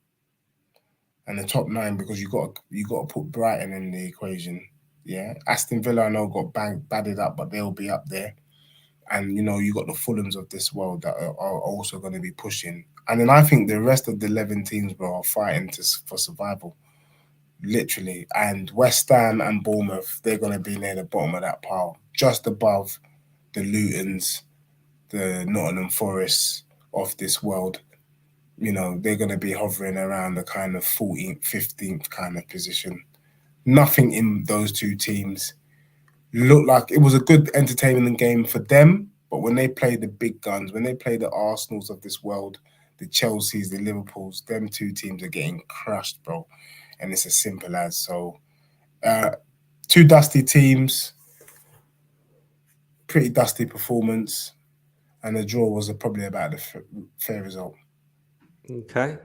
and the top 9 because you got to put Brighton in the equation. Yeah, Aston Villa I know got batted up, but they'll be up there. And you got the Fulhams of this world that are also going to be pushing. And then I think the rest of the 11 teams, bro, are fighting for survival, literally. And West Ham and Bournemouth, they're going to be near the bottom of that pile, just above the Lutons, the Nottingham Forests of this world. They're going to be hovering around the kind of 14th, 15th kind of position. Nothing in those two teams looked like it was a good entertainment game for them, but when they play the big guns, when they play the Arsenals of this world, the Chelseas, the Liverpools, them two teams are getting crushed, bro. And it's as simple as so. Two dusty teams, pretty dusty performance, and the draw was probably about the fair result. Okay.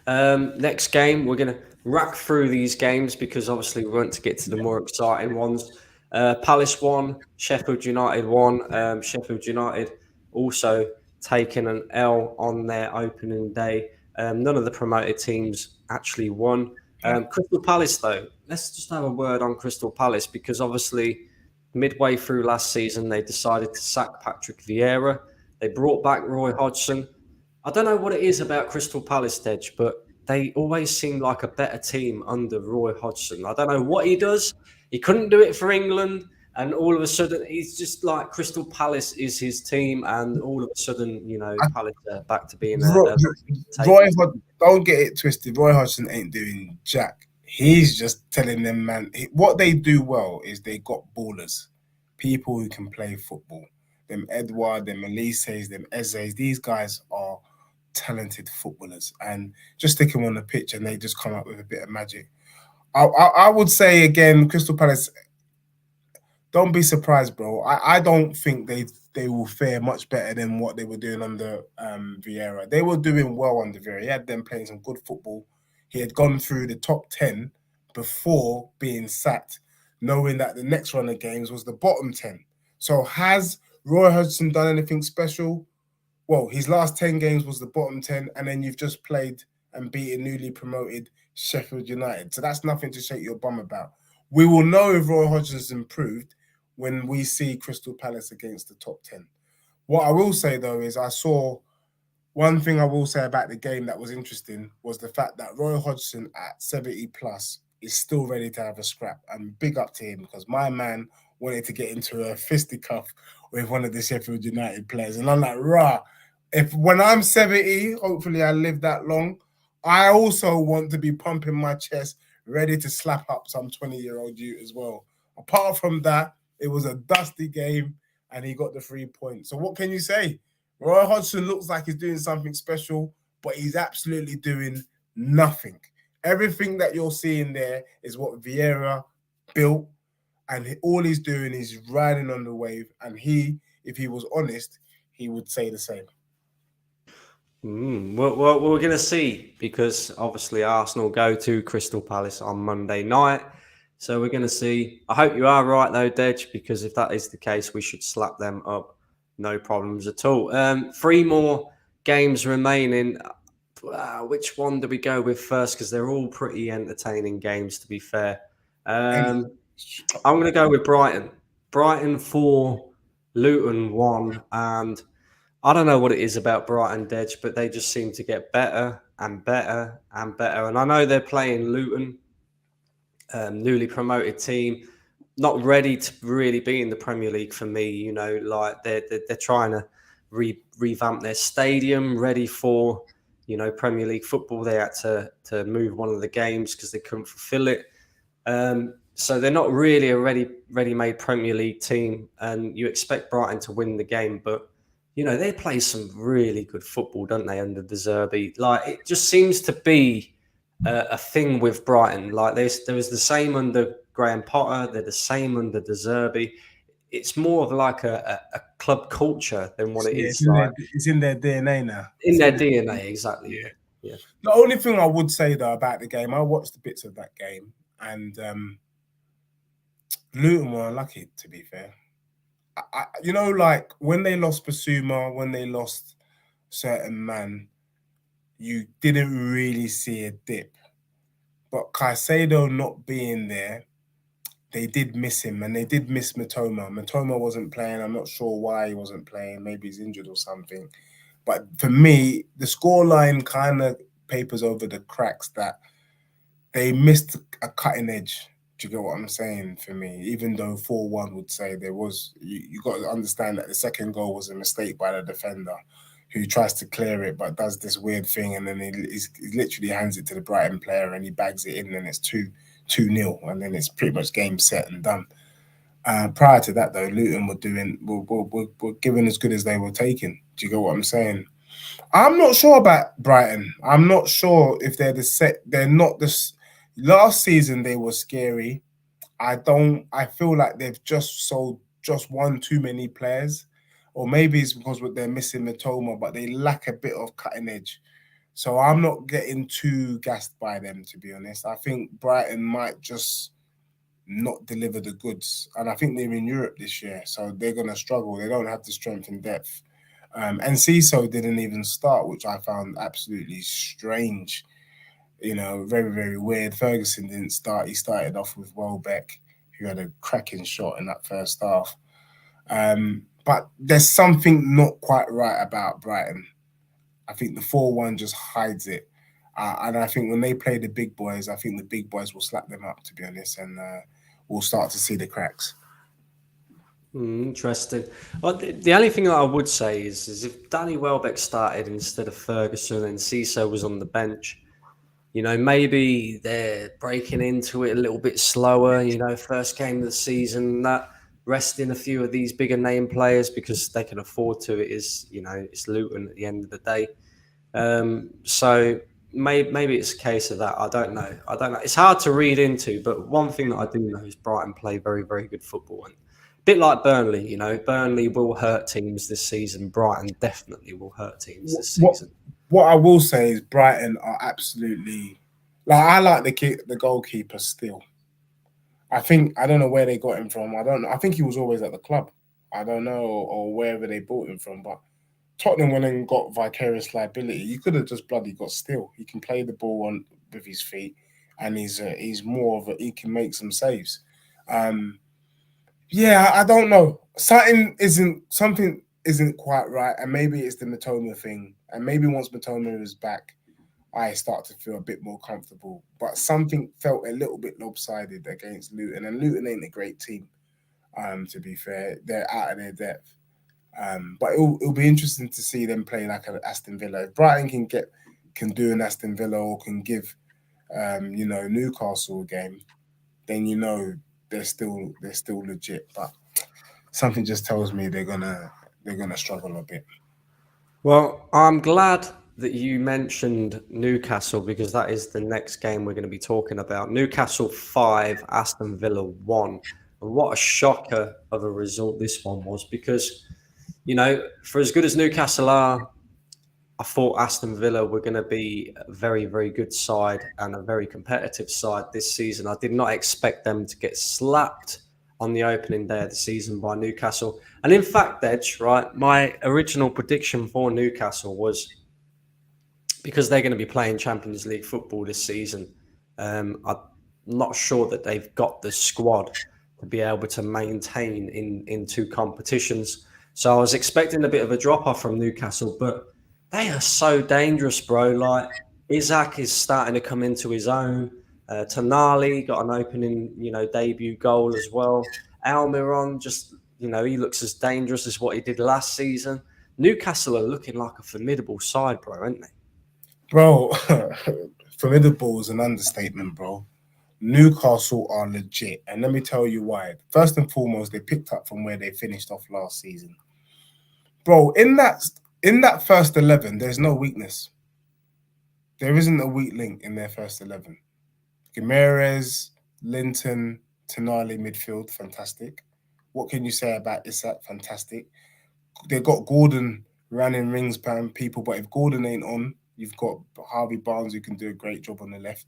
Next game, we're going to rack through these games because obviously we want to get to the more exciting ones. Palace won, Sheffield United won. Sheffield United also taking an L on their opening day. None of the promoted teams actually won. Crystal Palace, though, let's just have a word on Crystal Palace because obviously midway through last season they decided to sack Patrick Vieira. They brought back Roy Hodgson. I don't know what it is about Crystal Palace, Dej, but they always seem like a better team under Roy Hodgson. I don't know what he does. He couldn't do it for England, and all of a sudden, he's just like Crystal Palace is his team, and all of a sudden, Palace are back to being Roy, don't get it twisted. Roy Hodgson ain't doing jack. He's just telling them, man, what they do well is they got ballers, people who can play football. Them Edouard, them Elises, them Ezes, these guys are talented footballers, and just stick them on the pitch and they just come up with a bit of magic. I would say again, Crystal Palace, don't be surprised, bro. I don't think they will fare much better than what they were doing under Vieira. They were doing well under Vieira. He had them playing some good football. He had gone through the top 10 before being sacked, knowing that the next run of games was the bottom 10. So has Roy Hodgson done anything special? Well, his last 10 games was the bottom 10, and then you've just played and beaten newly promoted Sheffield United. So that's nothing to shake your bum about. We will know if Roy Hodgson's improved when we see Crystal Palace against the top 10. What I will say, though, is one thing I will say about the game that was interesting was the fact that Roy Hodgson at 70 plus is still ready to have a scrap. And big up to him because my man wanted to get into a fisticuff with one of the Sheffield United players. And I'm like, rah, when I'm 70, hopefully I live that long, I also want to be pumping my chest, ready to slap up some 20-year-old you as well. Apart from that, it was a dusty game and he got the 3 points. So what can you say? Roy Hodgson looks like he's doing something special, but he's absolutely doing nothing. Everything that you're seeing there is what Vieira built, and all he's doing is riding on the wave. And if he was honest, he would say the same. Well, we're going to see because obviously Arsenal go to Crystal Palace on Monday night. So we're going to see. I hope you are right, though, Dej, because if that is the case, we should slap them up. No problems at all. 3 more games remaining. Which one do we go with first? Because they're all pretty entertaining games, to be fair. I'm going to go with Brighton. Brighton 4, Luton 1, and I don't know what it is about Brighton, Dej, but they just seem to get better and better and better. And I know they're playing Luton, newly promoted team, not ready to really be in the Premier League for me. Like they're trying to revamp their stadium, ready for Premier League football. They had to move one of the games because they couldn't fulfill it. So they're not really a ready-made Premier League team, and you expect Brighton to win the game, but they play some really good football, don't they, under De Zerbi? Like, it just seems to be a thing with Brighton. Like, there was the same under Graham Potter. They're the same under De Zerbi. It's more of like a club culture than what it is. It's in their DNA now. In their DNA, exactly. Yeah. The only thing I would say, though, about the game, I watched the bits of that game, and Luton were unlucky, to be fair. you know, like when they lost Basuma, when they lost certain man, you didn't really see a dip. But Caicedo not being there, they did miss him, and they did miss Matoma. Matoma wasn't playing. I'm not sure why he wasn't playing. Maybe he's injured or something. But for me, the scoreline kind of papers over the cracks that they missed a cutting edge. Do you get what I'm saying? For me, even though 4-1 would say there was, you got to understand that the second goal was a mistake by the defender, who tries to clear it but does this weird thing, and then he literally hands it to the Brighton player and he bags it in, and it's 2-0, and then it's pretty much game set and done. Prior to that, though, Luton were giving as good as they were taking. Do you get what I'm saying? I'm not sure about Brighton. I'm not sure if they're the set. They're not this. Last season they were scary. I feel like they've just sold just one too many players, or maybe it's because they're missing Matoma, but they lack a bit of cutting edge. So I'm not getting too gassed by them, to be honest. I think Brighton might just not deliver the goods, and I think they're in Europe this year, so they're going to struggle. They don't have the strength and depth. And Ciso didn't even start, which I found absolutely strange. You know, very, very weird. Ferguson didn't start. He started off with Welbeck, who had a cracking shot in that first half. But there's something not quite right about Brighton. I think the 4-1 just hides it. And I think when they play the big boys, I think the big boys will slap them up, to be honest, and we'll start to see the cracks. Interesting. Well, the only thing that I would say is if Danny Welbeck started instead of Ferguson and Ciso was on the bench, you know, maybe they're breaking into it a little bit slower, you know, first game of the season, that resting a few of these bigger name players because they can afford to. It is, you know, it's Luton at the end of the day. So maybe it's a case of that. I don't know. It's hard to read into, but one thing that I do know is Brighton play very, very good football. And a bit like Burnley, you know, Burnley will hurt teams this season. Brighton definitely will hurt teams this season. What I will say is Brighton are absolutely, like, I like the goalkeeper still. I don't know where they got him from. I don't know. I think he was always at the club. I don't know, or wherever they bought him from, but Tottenham went and got vicarious liability. You could have just bloody got still. He can play the ball with his feet, and he's more of he can make some saves. Yeah, I don't know. Something isn't quite right, and maybe it's the Matoma thing. And maybe once Matoma is back, I start to feel a bit more comfortable. But something felt a little bit lopsided against Luton, and Luton ain't a great team. To be fair, they're out of their depth. But it'll be interesting to see them play like an Aston Villa. If Brighton can do an Aston Villa or can give Newcastle a game, then you know they're still legit. But something just tells me they're gonna struggle a bit. Well, I'm glad that you mentioned Newcastle because that is the next game we're going to be talking about. Newcastle 5, Aston Villa 1. And what a shocker of a result this one was because, you know, for as good as Newcastle are, I thought Aston Villa were going to be a very, very good side and a very competitive side this season. I did not expect them to get slapped on the opening day of the season by Newcastle. And in fact, Edge, right, my original prediction for Newcastle was because they're going to be playing Champions League football this season. I'm not sure that they've got the squad to be able to maintain in two competitions. So I was expecting a bit of a drop-off from Newcastle, but they are so dangerous, bro. Like, Isaac is starting to come into his own. Tonali got an opening, debut goal as well. Almiron he looks as dangerous as what he did last season. Newcastle are looking like a formidable side, bro, aren't they? Bro, formidable is an understatement, bro. Newcastle are legit, and let me tell you why. First and foremost, they picked up from where they finished off last season. Bro, in that first 11, there's no weakness. There isn't a weak link in their first 11. Gimenez, Linton, Tonali midfield, fantastic. What can you say about Isak? Fantastic. They've got Gordon running rings behind people, but if Gordon ain't on, you've got Harvey Barnes who can do a great job on the left.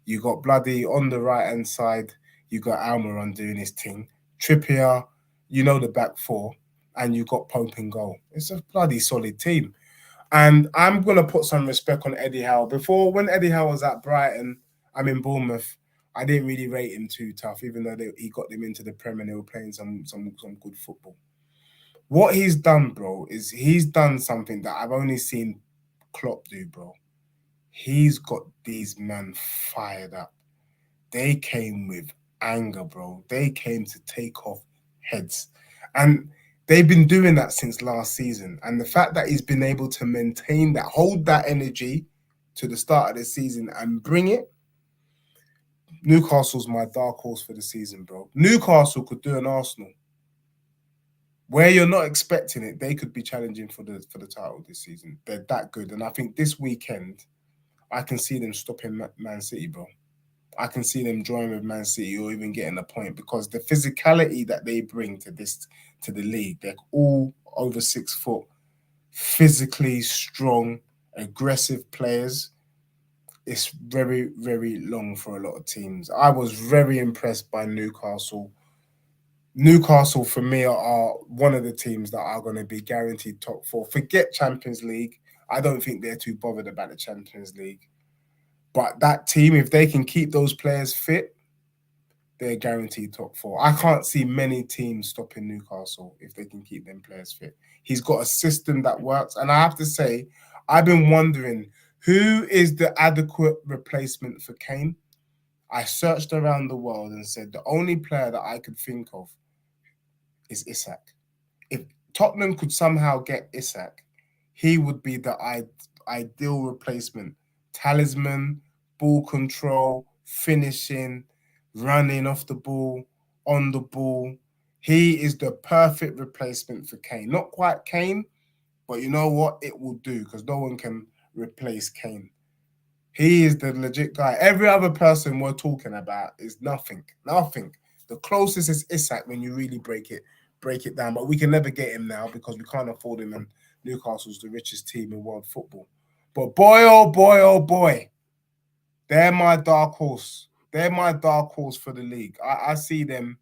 You got bloody on the right hand side. You got Almiron doing his thing. Trippier, you know the back four, and you got Pope in goal. It's a bloody solid team. And I'm gonna put some respect on Eddie Howe. Before, when Eddie Howe was at Brighton, I'm in Bournemouth, I didn't really rate him too tough, even though he got them into the Prem and they were playing some good football. What he's done, bro, is he's done something that I've only seen Klopp do, bro. He's got these men fired up. They came with anger, bro. They came to take off heads. And they've been doing that since last season. And the fact that he's been able to maintain that, hold that energy to the start of the season and bring it, Newcastle's my dark horse for the season, bro. Newcastle could do an Arsenal. Where you're not expecting it, they could be challenging for the title this season. They're that good. And I think this weekend, I can see them stopping Man City, bro. I can see them drawing with Man City or even getting a point, because the physicality that they bring to the league, they're all over 6 foot, physically strong, aggressive players. It's very, very long for a lot of teams. I was very impressed by Newcastle. Newcastle, for me, are one of the teams that are going to be guaranteed top four. Forget Champions League. I don't think they're too bothered about the Champions League. But that team, if they can keep those players fit, they're guaranteed top four. I can't see many teams stopping Newcastle if they can keep them players fit. He's got a system that works. And I have to say, I've been wondering, who is the adequate replacement for Kane? I searched around the world and said the only player that I could think of is Isak. If Tottenham could somehow get Isak, he would be the ideal replacement. Talisman, ball control, finishing, running off the ball, on the ball. He is the perfect replacement for Kane. Not quite Kane, but you know what? It will do, because no one can replace Kane. He is the legit guy. Every other person we're talking about is nothing. Nothing. The closest is Isak when you really break it down. But we can never get him now because we can't afford him, and Newcastle's the richest team in world football. But boy, oh boy, oh boy, they're my dark horse. They're my dark horse for the league. I see them.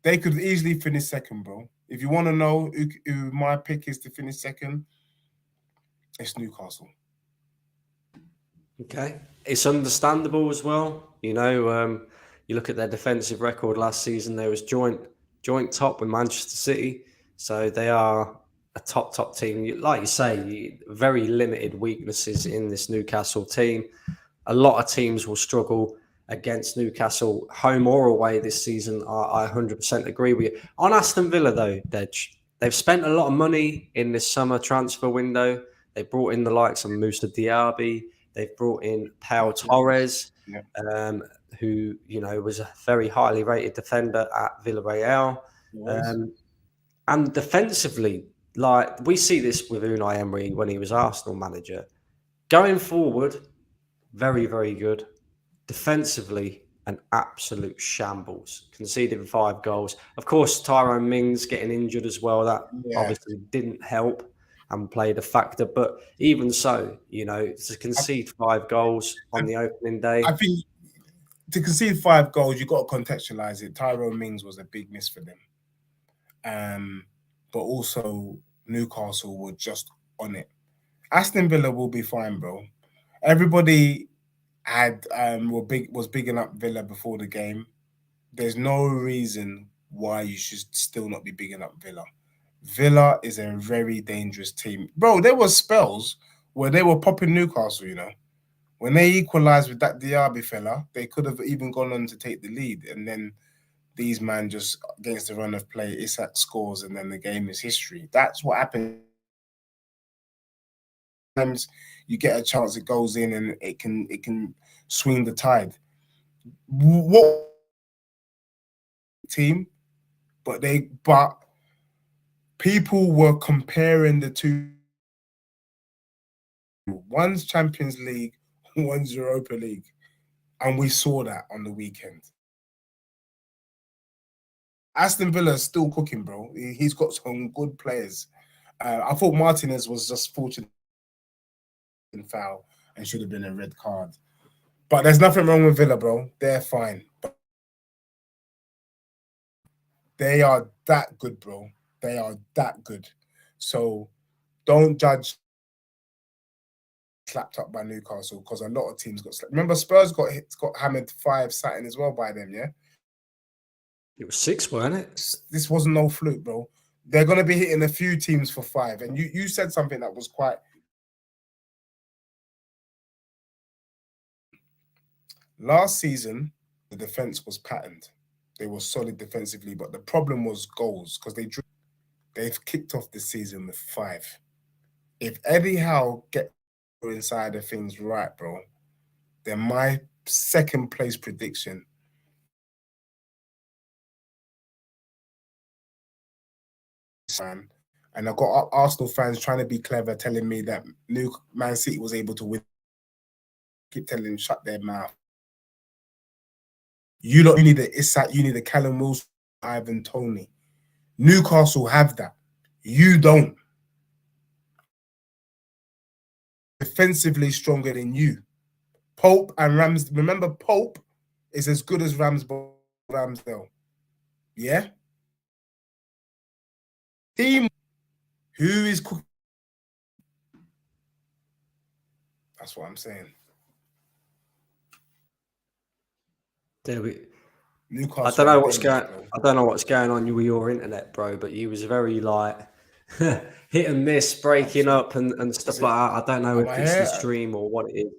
They could easily finish second, bro. If you want to know who my pick is to finish second, it's Newcastle. Okay, it's understandable as well. You know, you look at their defensive record last season; they was joint top with Manchester City, so they are a top team. Like you say, very limited weaknesses in this Newcastle team. A lot of teams will struggle against Newcastle, home or away this season. I 100% agree with you. On Aston Villa, though, Dej, they've spent a lot of money in this summer transfer window. They brought in the likes of Moussa Diaby. They've brought in Pau Torres, who, you know, was a very highly rated defender at Villarreal. And defensively, like we see this with Unai Emery when he was Arsenal manager. Going forward, very, very good. Defensively, an absolute shambles. Conceding 5 goals. Of course, Tyrone Mings getting injured as well. That obviously didn't help and played a factor. But even so, you know, to concede 5 goals on the opening day. I think to concede 5 goals, you've got to contextualize it. Tyrone Mings was a big miss for them. But also Newcastle were just on it. Aston Villa will be fine, bro. Everybody was bigging up Villa before the game. There's no reason why you should still not be bigging up Villa. Villa is a very dangerous team. Bro, there were spells where they were popping Newcastle, you know. When they equalised with that Diaby fella, they could have even gone on to take the lead. And then these man just, against the run of play, Isak scores and then the game is history. That's what happened. Sometimes you get a chance, it goes in and it can swing the tide. What team? But people were comparing the two. One's Champions League, one's Europa League. And we saw that on the weekend. Aston Villa is still cooking, bro. He's got some good players. I thought Martinez was just fortunate in foul and should have been a red card. But there's nothing wrong with Villa, bro. They're fine. They are that good, bro. They are that good. So don't judge slapped up by Newcastle, because a lot of teams got slapped. Remember, Spurs got hammered 5-0 as well by them, yeah? It was 6, weren't it? This wasn't no fluke, bro. They're going to be hitting a few teams for 5. And you said something that was quite... Last season, the defense was patterned. They were solid defensively, but the problem was goals, because they've kicked off the season with 5. If Eddie Howe gets inside of things right, bro, then my second place prediction... And I got Arsenal fans trying to be clever, telling me that Man City was able to win. Keep telling them, shut their mouth. You need the Isak, you need the Callum Wilson, Ivan Toney. Newcastle have that. You don't. Defensively stronger than you. Pope and Rams. Remember, Pope is as good as Ramsdale. Yeah? Team who is cooking. That's what I'm saying. There we. Newcastle. I don't know what's going. I don't know what's going on with your internet, bro. But you was very like hit and miss, breaking up and stuff like that. I don't know if it's the stream or what it is,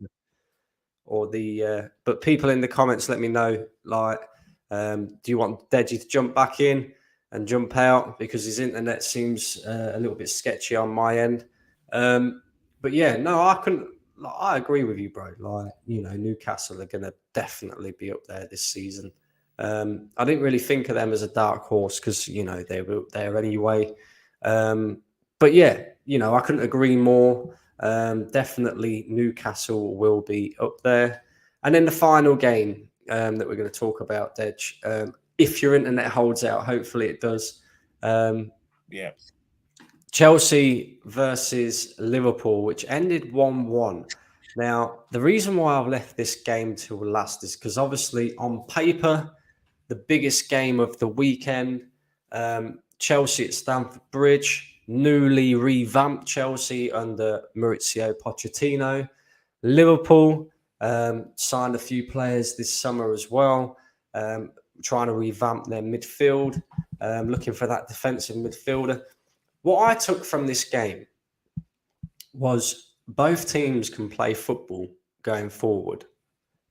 or the. But people in the comments, let me know. Like, do you want Deji to jump back in and jump out, because his internet seems a little bit sketchy on my end. But yeah, no, I couldn't. Like, I agree with you, bro. Like, you know, Newcastle are going to definitely be up there this season. I didn't really think of them as a dark horse, because, you know, they were there anyway. But yeah, you know, I couldn't agree more. Definitely Newcastle will be up there. And then the final game that we're going to talk about, Dej, if your internet holds out, hopefully it does. Yeah. Chelsea versus Liverpool, which ended 1-1. Now, the reason why I've left this game till last is because obviously on paper, the biggest game of the weekend, Chelsea at Stamford Bridge, newly revamped Chelsea under Maurizio Pochettino. Liverpool signed a few players this summer as well, trying to revamp their midfield, looking for that defensive midfielder. What I took from this game was both teams can play football going forward,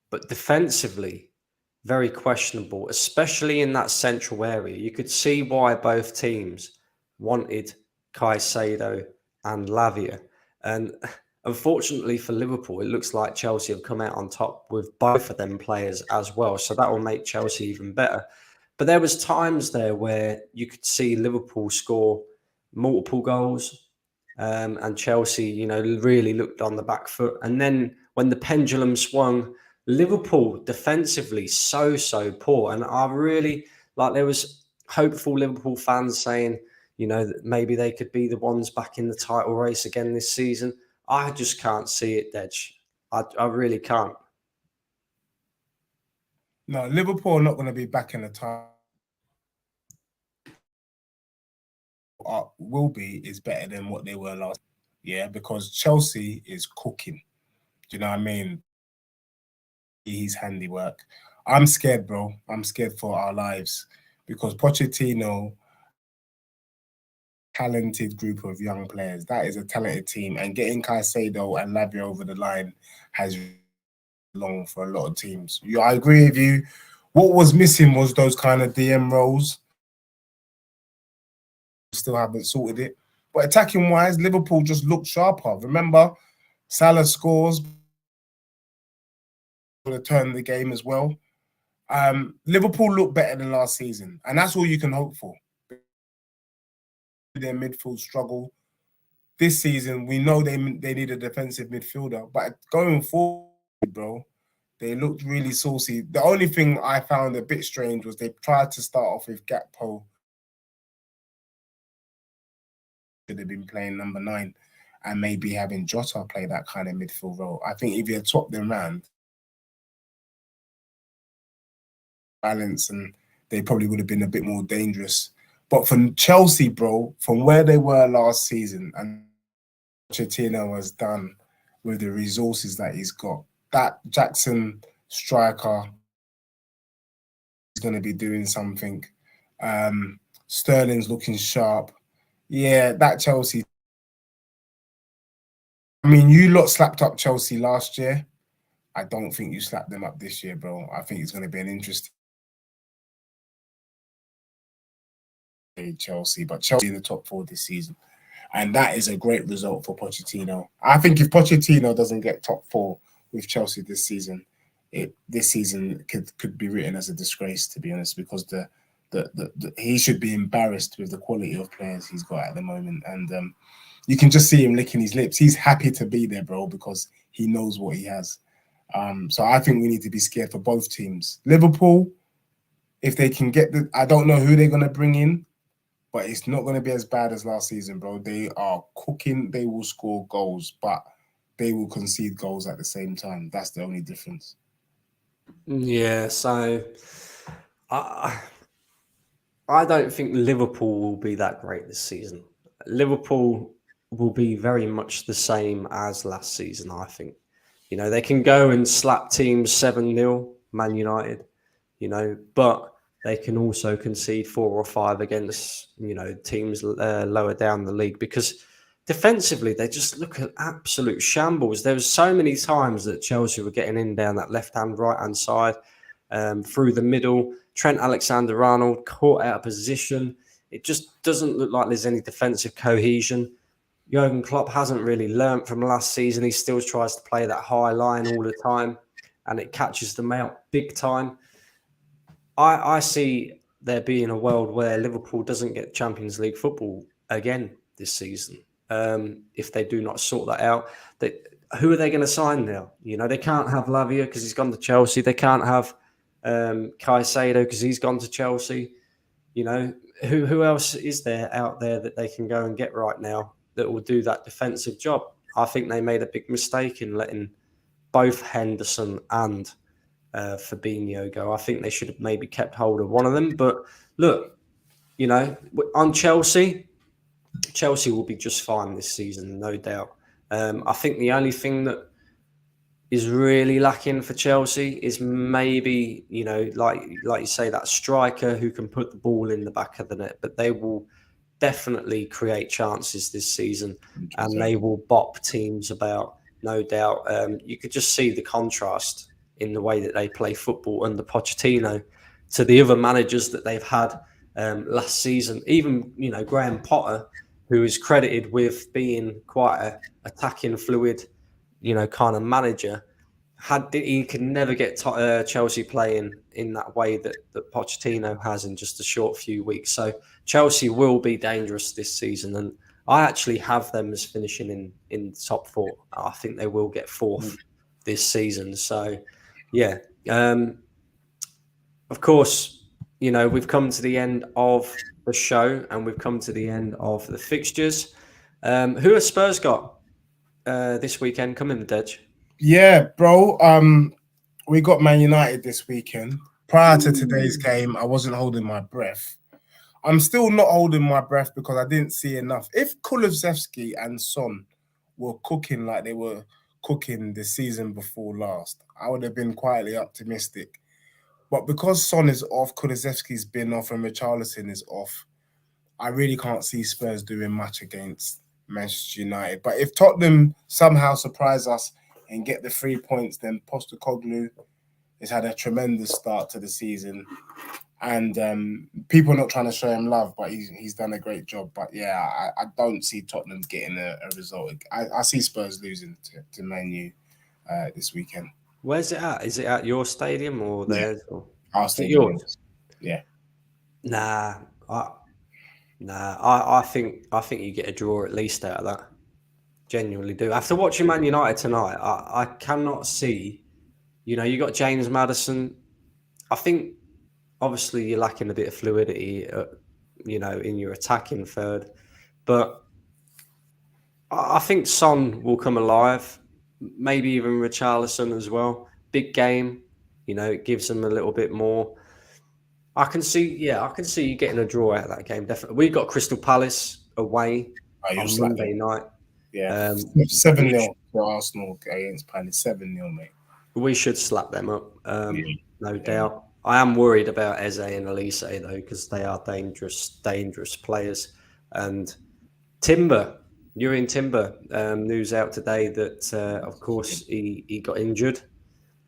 but defensively, very questionable, especially in that central area. You could see why both teams wanted Caicedo and Lavia. And unfortunately for Liverpool, it looks like Chelsea have come out on top with both of them players as well. So that will make Chelsea even better. But there was times there where you could see Liverpool score multiple goals, and Chelsea, you know, really looked on the back foot. And then when the pendulum swung, Liverpool defensively so poor. And I really there was hopeful Liverpool fans saying, you know, that maybe they could be the ones back in the title race again this season. I just can't see it, Dej. I really can't. No, Liverpool are not going to be back in the title. Will be is better than what they were last. Yeah, because Chelsea is cooking. Do you know what I mean? His handiwork. I'm scared, bro. I'm scared for our lives, because Pochettino, talented group of young players. That is a talented team, and getting Caicedo and Lavia over the line has long for a lot of teams. Yeah, I agree with you. What was missing was those kind of DM roles. Still haven't sorted it. But attacking wise, Liverpool just looked sharper. Remember, Salah scores to turn the game as well. Liverpool look better than last season, and that's all you can hope for. Their midfield struggle this season, we know they need a defensive midfielder, but going forward, bro, they looked really saucy. The only thing I found a bit strange was they tried to start off with Gakpo. Should have been playing number 9 and maybe having Jota play that kind of midfield role. I think if you top them round, balance, and they probably would have been a bit more dangerous. But from Chelsea, bro, from where they were last season and Pochettino has done with the resources that he's got, that Jackson striker is going to be doing something. Sterling's looking sharp. Yeah, that Chelsea. I mean, you lot slapped up Chelsea last year. I don't think you slapped them up this year, bro. I think it's going to be an interesting Chelsea, but Chelsea in the top 4 this season. And that is a great result for Pochettino. I think if Pochettino doesn't get top 4 with Chelsea this season, this season could be written as a disgrace, to be honest, because he should be embarrassed with the quality of players he's got at the moment. And you can just see him licking his lips. He's happy to be there, bro, because he knows what he has. So I think we need to be scared for both teams. Liverpool, if they can get I don't know who they're going to bring in, but it's not going to be as bad as last season, bro. They are cooking. They will score goals, but they will concede goals at the same time. That's the only difference. Yeah, so I don't think Liverpool will be that great this season. Liverpool will be very much the same as last season, I think. You know, they can go and slap teams 7-0, Man United, you know, but they can also concede 4 or 5 against, you know, teams lower down the league, because defensively they just look at absolute shambles. There was so many times that Chelsea were getting in down that left-hand, right-hand side, through the middle. Trent Alexander-Arnold caught out of position. It just doesn't look like there's any defensive cohesion. Jurgen Klopp hasn't really learnt from last season. He still tries to play that high line all the time, and it catches them out big time. I see there being a world where Liverpool doesn't get Champions League football again this season. If they do not sort that out, who are they going to sign now? You know, they can't have Lavia because he's gone to Chelsea. They can't have Caicedo because he's gone to Chelsea. You know, who else is there out there that they can go and get right now that will do that defensive job? I think they made a big mistake in letting both Henderson and Fabinho go. I think they should have maybe kept hold of one of them. But look, you know, on Chelsea will be just fine this season, no doubt. I think the only thing that is really lacking for Chelsea is maybe, you know, like you say, that striker who can put the ball in the back of the net. But they will definitely create chances this season, and they will bop teams about, no doubt. You could just see the contrast in the way that they play football under Pochettino to the other managers that they've had last season. Even, you know, Graham Potter, who is credited with being quite a attacking fluid, you know, kind of manager, he could never get Chelsea playing in that way that Pochettino has in just a short few weeks. So Chelsea will be dangerous this season, and I actually have them as finishing in top 4. I think they will get 4th this season. So, yeah. Of course, you know, we've come to the end of the show and we've come to the end of the fixtures. Who has Spurs got this weekend coming, Dej? Yeah, bro. We got Man United this weekend. Prior to today's game, I wasn't holding my breath. I'm still not holding my breath because I didn't see enough. If Kulusevski and Son were cooking like they were cooking the season before last, I would have been quietly optimistic. But because Son is off, Kulusevski's been off, and Richarlison is off, I really can't see Spurs doing much against Manchester United. But if Tottenham somehow surprise us and get the 3 points, then Postecoglou has had a tremendous start to the season. And people are not trying to show him love, but he's done a great job. But yeah, I don't see Tottenham getting a result. I see Spurs losing to Man U this weekend. Where's it at? Is it at your stadium or theirs? Yeah. Or Our stadium. yours? Yeah. Nah, I think you get a draw at least out of that. Genuinely do. After watching Man United tonight, I cannot see. You know, you got James Maddison. I think obviously you're lacking a bit of fluidity, you know, in your attacking third, but I think Son will come alive. Maybe even Richarlison as well. Big game, you know, it gives them a little bit more. I can see you getting a draw out of that game. Definitely, we got Crystal Palace away on Monday night. Yeah, We 7-0 for Arsenal against Palace. 7-0, mate. should slap them up, no Yeah. doubt. I am worried about Eze and Elise though, because they are dangerous players. And Timber, Ewan Timber, news out today that of course he got injured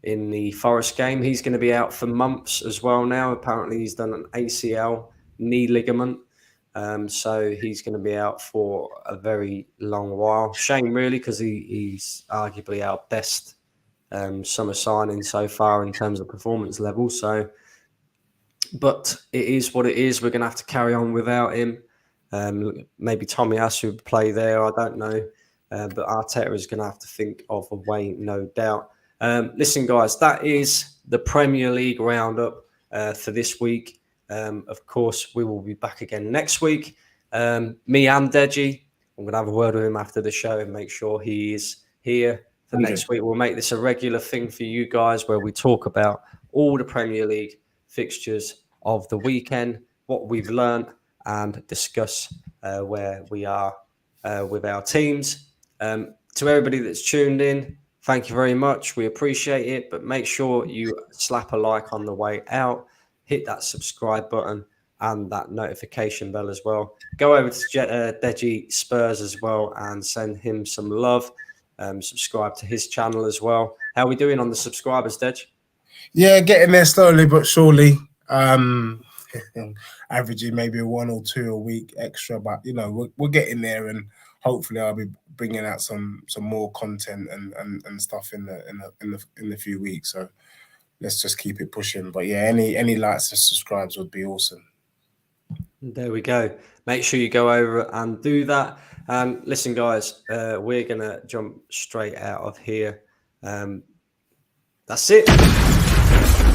in the Forest game. He's going to be out for months as well now. Apparently, he's done an ACL knee ligament. So he's going to be out for a very long while. Shame, really, because he's arguably our best summer signing so far in terms of performance level. So, but it is what it is. We're going to have to carry on without him. Maybe Tommy Asu would play there. I don't know. But Arteta is going to have to think of a way, no doubt. Listen, guys, that is the Premier League roundup for this week. Of course, we will be back again next week. Me and Deji, I'm going to have a word with him after the show and make sure he is here for next week. We'll make this a regular thing for you guys where we talk about all the Premier League fixtures of the weekend, what we've learned, and discuss where we are with our teams. To everybody that's tuned in, thank you very much. We appreciate it, but make sure you slap a like on the way out, hit that subscribe button and that notification bell as well. Go over to Deji Spurs as well and send him some love. Subscribe to his channel as well. How are we doing on the subscribers, Dej? Yeah, getting there slowly but surely. Averaging maybe 1 or 2 a week extra, but we're getting there, and hopefully I'll be bringing out some more content and stuff in the few weeks. So let's just keep it pushing. But yeah, any likes and subscribes would be awesome. There we go. Make sure you go over and do that. Listen, guys, we're gonna jump straight out of here. That's it.